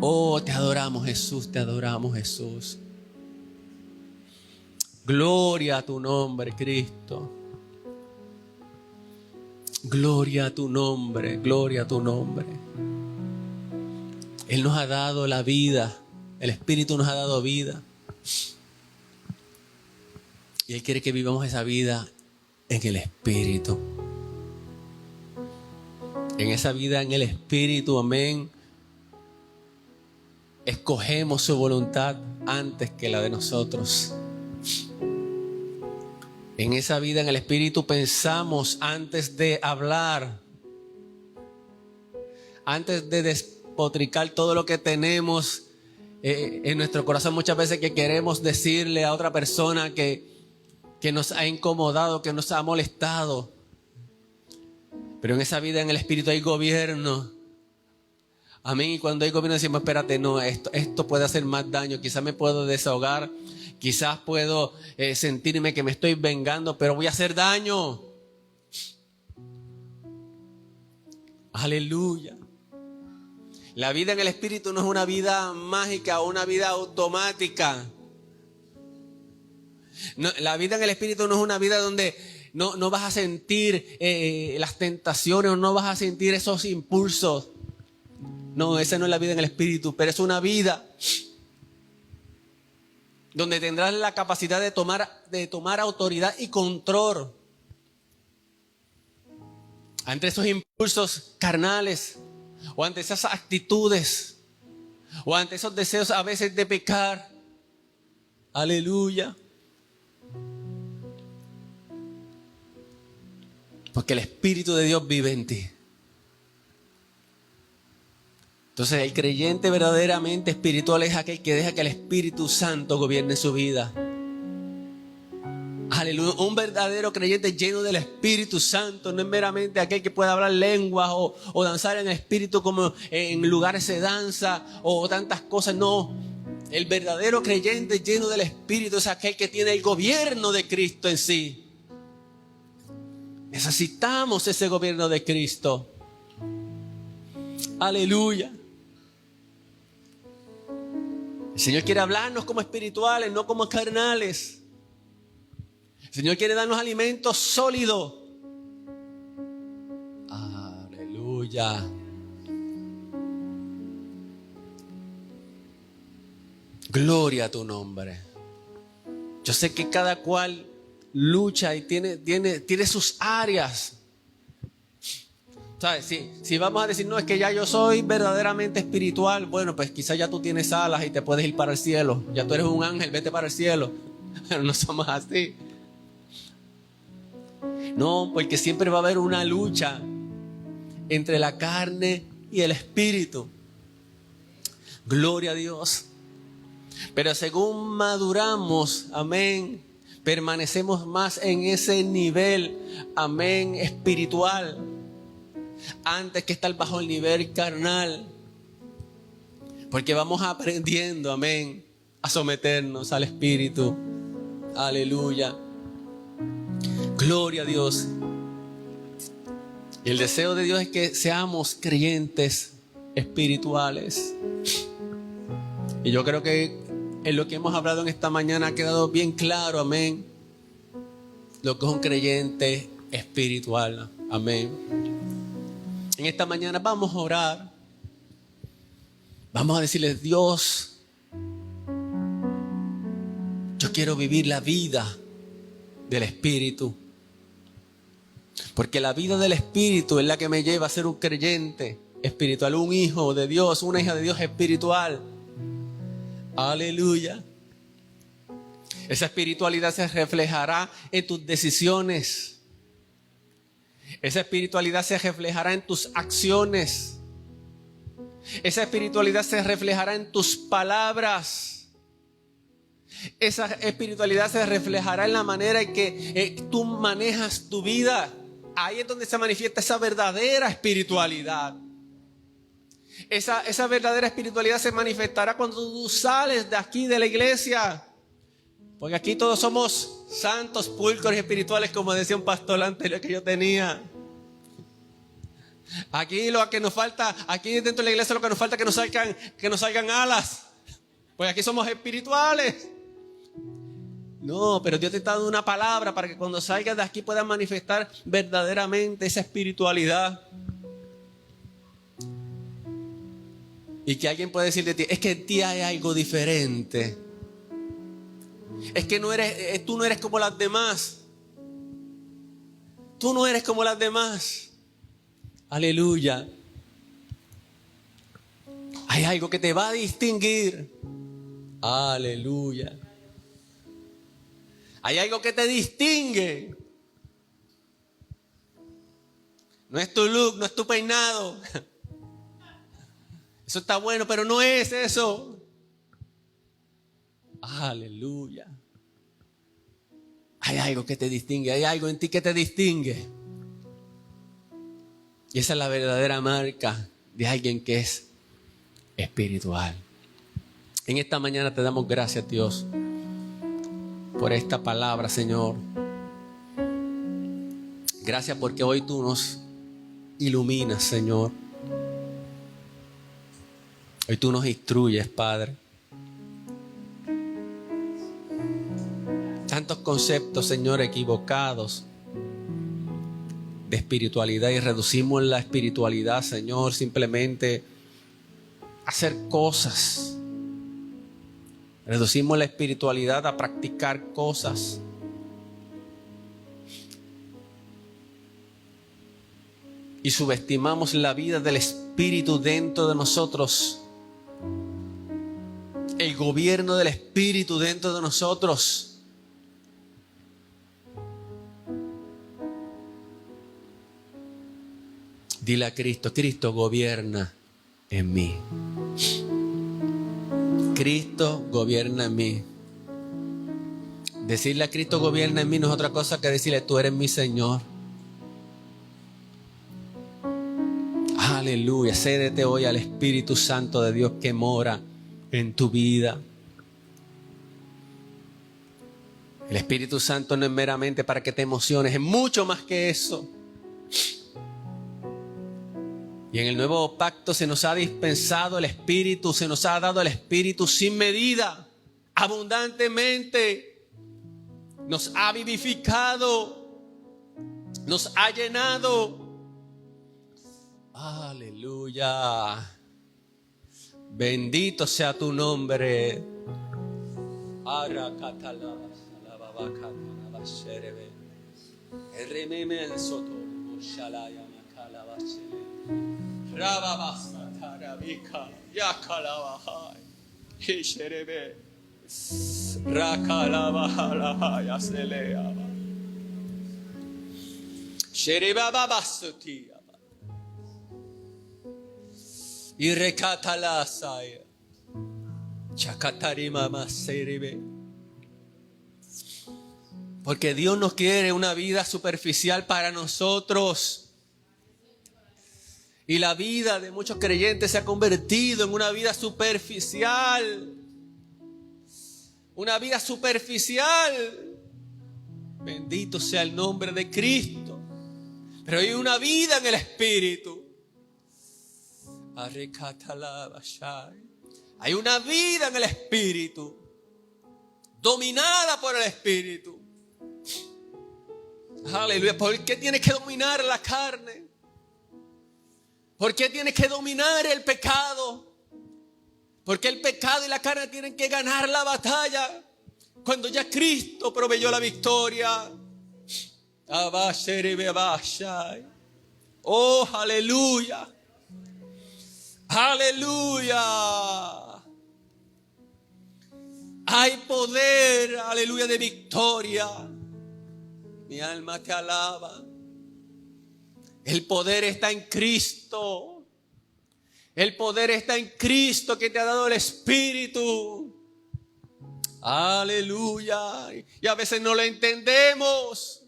Oh, te adoramos, Jesús, te adoramos, Jesús. Gloria a tu nombre, Cristo. Gloria a tu nombre, gloria a tu nombre. Él nos ha dado la vida, el Espíritu nos ha dado vida. Y Él quiere que vivamos esa vida en el Espíritu. En esa vida en el Espíritu, amén. Escogemos su voluntad antes que la de nosotros. En esa vida en el Espíritu pensamos antes de hablar. Antes de despotricar todo lo que tenemos en nuestro corazón, muchas veces que queremos decirle a otra persona que que nos ha incomodado, que nos ha molestado. Pero en esa vida en el Espíritu hay gobierno. Amén. Y cuando hay gobierno decimos, espérate, no, esto puede hacer más daño. Quizás me puedo desahogar. Quizás puedo sentirme que me estoy vengando, pero voy a hacer daño. Aleluya. La vida en el Espíritu no es una vida mágica o una vida automática. No, la vida en el Espíritu no es una vida donde no vas a sentir las tentaciones o no vas a sentir esos impulsos. No, esa no es la vida en el Espíritu, pero es una vida donde tendrás la capacidad de tomar autoridad y control ante esos impulsos carnales o ante esas actitudes o ante esos deseos a veces de pecar. Aleluya. Porque el Espíritu de Dios vive en ti. Entonces el creyente verdaderamente espiritual es aquel que deja que el Espíritu Santo gobierne su vida. Aleluya. Un verdadero creyente lleno del Espíritu Santo no es meramente aquel que puede hablar lenguas o danzar en el Espíritu como en lugares de danza o tantas cosas. No. El verdadero creyente lleno del Espíritu es aquel que tiene el gobierno de Cristo en sí. Necesitamos ese gobierno de Cristo. Aleluya. El Señor quiere hablarnos como espirituales, no como carnales. El Señor quiere darnos alimentos sólidos. Aleluya. Gloria a tu nombre. Yo sé que cada cual lucha y tiene sus áreas. ¿Sabes? Si vamos a decir, no, es que ya yo soy verdaderamente espiritual, bueno, pues quizás ya tú tienes alas y te puedes ir para el cielo. Ya tú eres un ángel, vete para el cielo. Pero no somos así. No, porque siempre va a haber una lucha entre la carne y el espíritu. Gloria a Dios. Pero según maduramos, amén, permanecemos más en ese nivel, amén, espiritual, antes que estar bajo el nivel carnal. Porque vamos aprendiendo, amén, a someternos al Espíritu. Aleluya. Gloria a Dios. Y el deseo de Dios es que seamos creyentes espirituales. Y yo creo que en lo que hemos hablado en esta mañana ha quedado bien claro, amén, lo que es un creyente espiritual. Amén. En esta mañana vamos a orar. Vamos a decirle, Dios, yo quiero vivir la vida del Espíritu. Porque la vida del Espíritu es la que me lleva a ser un creyente espiritual, un hijo de Dios, una hija de Dios espiritual. Aleluya. Esa espiritualidad se reflejará en tus decisiones. Esa espiritualidad se reflejará en tus acciones. Esa espiritualidad se reflejará en tus palabras. Esa espiritualidad se reflejará en la manera en que tú manejas tu vida. Ahí es donde se manifiesta esa verdadera espiritualidad. Esa verdadera espiritualidad se manifestará cuando tú sales de aquí de la iglesia. Porque aquí todos somos santos, pulcros y espirituales, como decía un pastor anterior que yo tenía. Aquí lo que nos falta, aquí dentro de la iglesia lo que nos falta es que nos salgan alas. Pues aquí somos espirituales. No, pero Dios te está dando una palabra para que cuando salgas de aquí puedas manifestar verdaderamente esa espiritualidad. Y que alguien pueda decir de ti, es que en ti hay algo diferente. Es que tú no eres como las demás. Tú no eres como las demás. Aleluya. Hay algo que te va a distinguir. Aleluya. Hay algo que te distingue. No es tu look, no es tu peinado. Eso está bueno, pero no es eso. Aleluya. hay algo que te distingue, hay algo en ti que te distingue. Y esa es la verdadera marca de alguien que es espiritual. En esta mañana te damos gracias, Dios, por esta palabra, Señor. Gracias porque hoy tú nos iluminas, Señor. Hoy tú nos instruyes, Padre. Tantos conceptos, Señor, equivocados de espiritualidad, y reducimos la espiritualidad, Señor, simplemente a hacer cosas. Reducimos la espiritualidad a practicar cosas. Y subestimamos la vida del Espíritu dentro de nosotros. El gobierno del Espíritu dentro de nosotros. Dile a Cristo, Cristo gobierna en mí. Cristo gobierna en mí. Decirle a Cristo gobierna en mí no es otra cosa que decirle, tú eres mi Señor. Aleluya, cédete hoy al Espíritu Santo de Dios que mora en tu vida. El Espíritu Santo no es meramente para que te emociones, es mucho más que eso. Y en el nuevo pacto se nos ha dispensado el Espíritu, se nos ha dado el Espíritu sin medida, abundantemente. Nos ha vivificado, nos ha llenado. Aleluya. Bendito sea tu nombre. Y recatalasaya chakatarima maserebe. Porque Dios no quiere una vida superficial para nosotros. Y la vida de muchos creyentes se ha convertido en una vida superficial. Una vida superficial. Bendito sea el nombre de Cristo. Pero hay una vida en el Espíritu. Hay una vida en el Espíritu, dominada por el Espíritu. Aleluya. ¿Por qué tienes que dominar la carne? ¿Por qué tienes que dominar el pecado? Porque el pecado y la carne tienen que ganar la batalla cuando ya Cristo proveyó la victoria. Oh, aleluya. Aleluya. Hay poder, aleluya, de victoria. Mi alma te alaba. El poder está en Cristo. El poder está en Cristo que te ha dado el Espíritu. Aleluya. Y a veces no lo entendemos.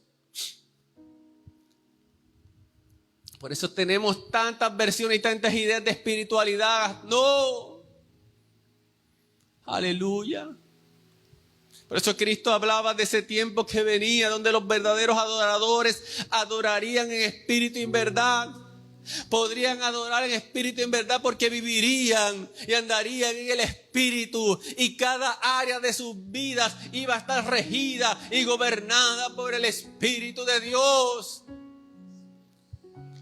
Por eso tenemos tantas versiones y tantas ideas de espiritualidad. No. Aleluya. Por eso Cristo hablaba de ese tiempo que venía, donde los verdaderos adoradores adorarían en espíritu y en verdad. Podrían adorar en espíritu y en verdad porque vivirían y andarían en el Espíritu. Y cada área de sus vidas iba a estar regida y gobernada por el Espíritu de Dios.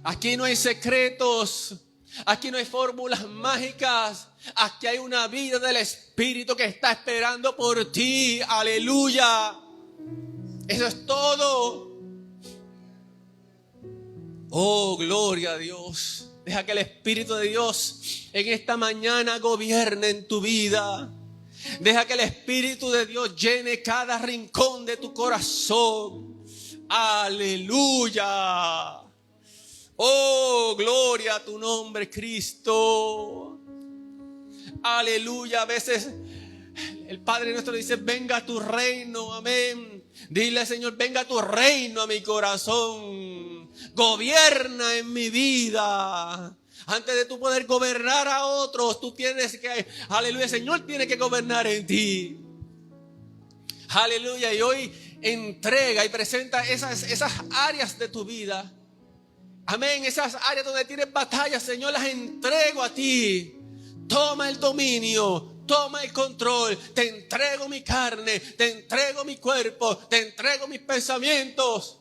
Aquí no hay secretos, aquí no hay fórmulas mágicas, aquí hay una vida del Espíritu que está esperando por ti, aleluya. Eso es todo. Oh, gloria a Dios. Deja que el Espíritu de Dios en esta mañana gobierne en tu vida. Deja que el Espíritu de Dios llene cada rincón de tu corazón. Aleluya. Oh, gloria a tu nombre, Cristo. Aleluya. A veces El Padre nuestro dice, venga a tu reino, amén. Dile, Señor, venga a tu reino a mi corazón. Gobierna en mi vida. Antes de tú poder gobernar a otros, tú tienes que, aleluya, el Señor tiene que gobernar en ti. Aleluya, y hoy entrega y presenta esas áreas de tu vida. Amén, esas áreas donde tienes batallas, Señor, las entrego a ti. Toma el dominio, toma el control. Te entrego mi carne, te entrego mi cuerpo, te entrego mis pensamientos.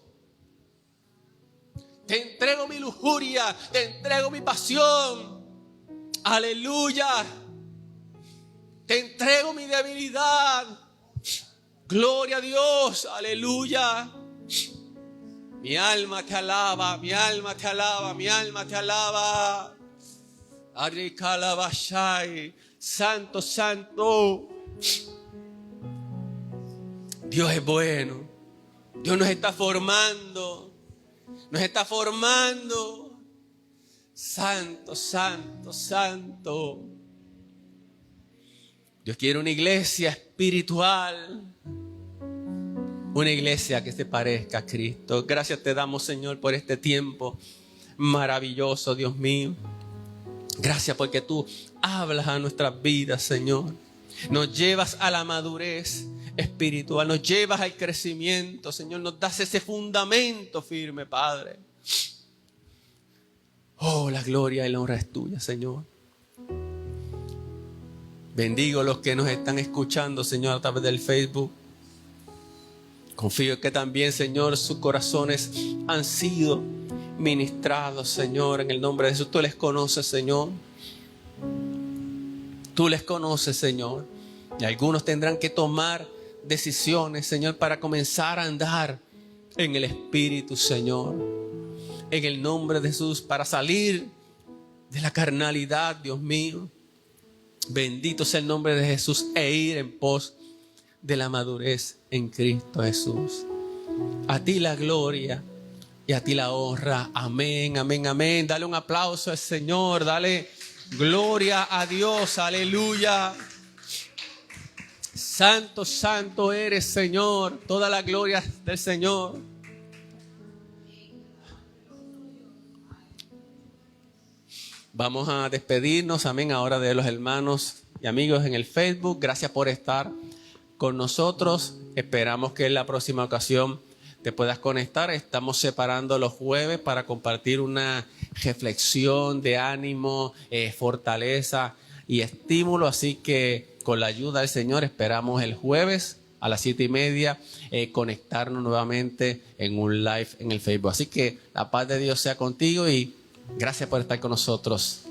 Te entrego mi lujuria, te entrego mi pasión. Aleluya. Te entrego mi debilidad. Gloria a Dios, aleluya. Mi alma te alaba, mi alma te alaba, mi alma te alaba. Arikalabashai, santo, santo. Dios es bueno. Dios nos está formando. Nos está formando. Santo, santo, santo. Dios quiere una iglesia espiritual. Una iglesia que se parezca a Cristo. Gracias te damos, Señor, por este tiempo maravilloso, Dios mío. Gracias porque tú hablas a nuestras vidas, Señor. Nos llevas a la madurez espiritual. Nos llevas al crecimiento, Señor. Nos das ese fundamento firme, Padre. Oh, la gloria y la honra es tuya, Señor. Bendigo a los que nos están escuchando, Señor, a través del Facebook. Confío que también, Señor, sus corazones han sido ministrados, Señor, en el nombre de Jesús. Tú les conoces, Señor. Tú les conoces, Señor. Y algunos tendrán que tomar decisiones, Señor, para comenzar a andar en el Espíritu, Señor. En el nombre de Jesús, para salir de la carnalidad, Dios mío. Bendito sea el nombre de Jesús e ir en pos de la madurez en Cristo Jesús. A ti la gloria y a ti la honra. Amén, amén, amén. Dale un aplauso al Señor. Dale gloria a Dios. Aleluya. Santo, santo eres, Señor. Toda la gloria del Señor. Vamos a despedirnos, amén, ahora de los hermanos y amigos en el Facebook. Gracias por estar con nosotros. Esperamos que en la próxima ocasión te puedas conectar. Estamos separando los jueves para compartir una reflexión de ánimo, fortaleza y estímulo. Así que con la ayuda del Señor esperamos el jueves a las 7:30 conectarnos nuevamente en un live en el Facebook. Así que la paz de Dios sea contigo y gracias por estar con nosotros.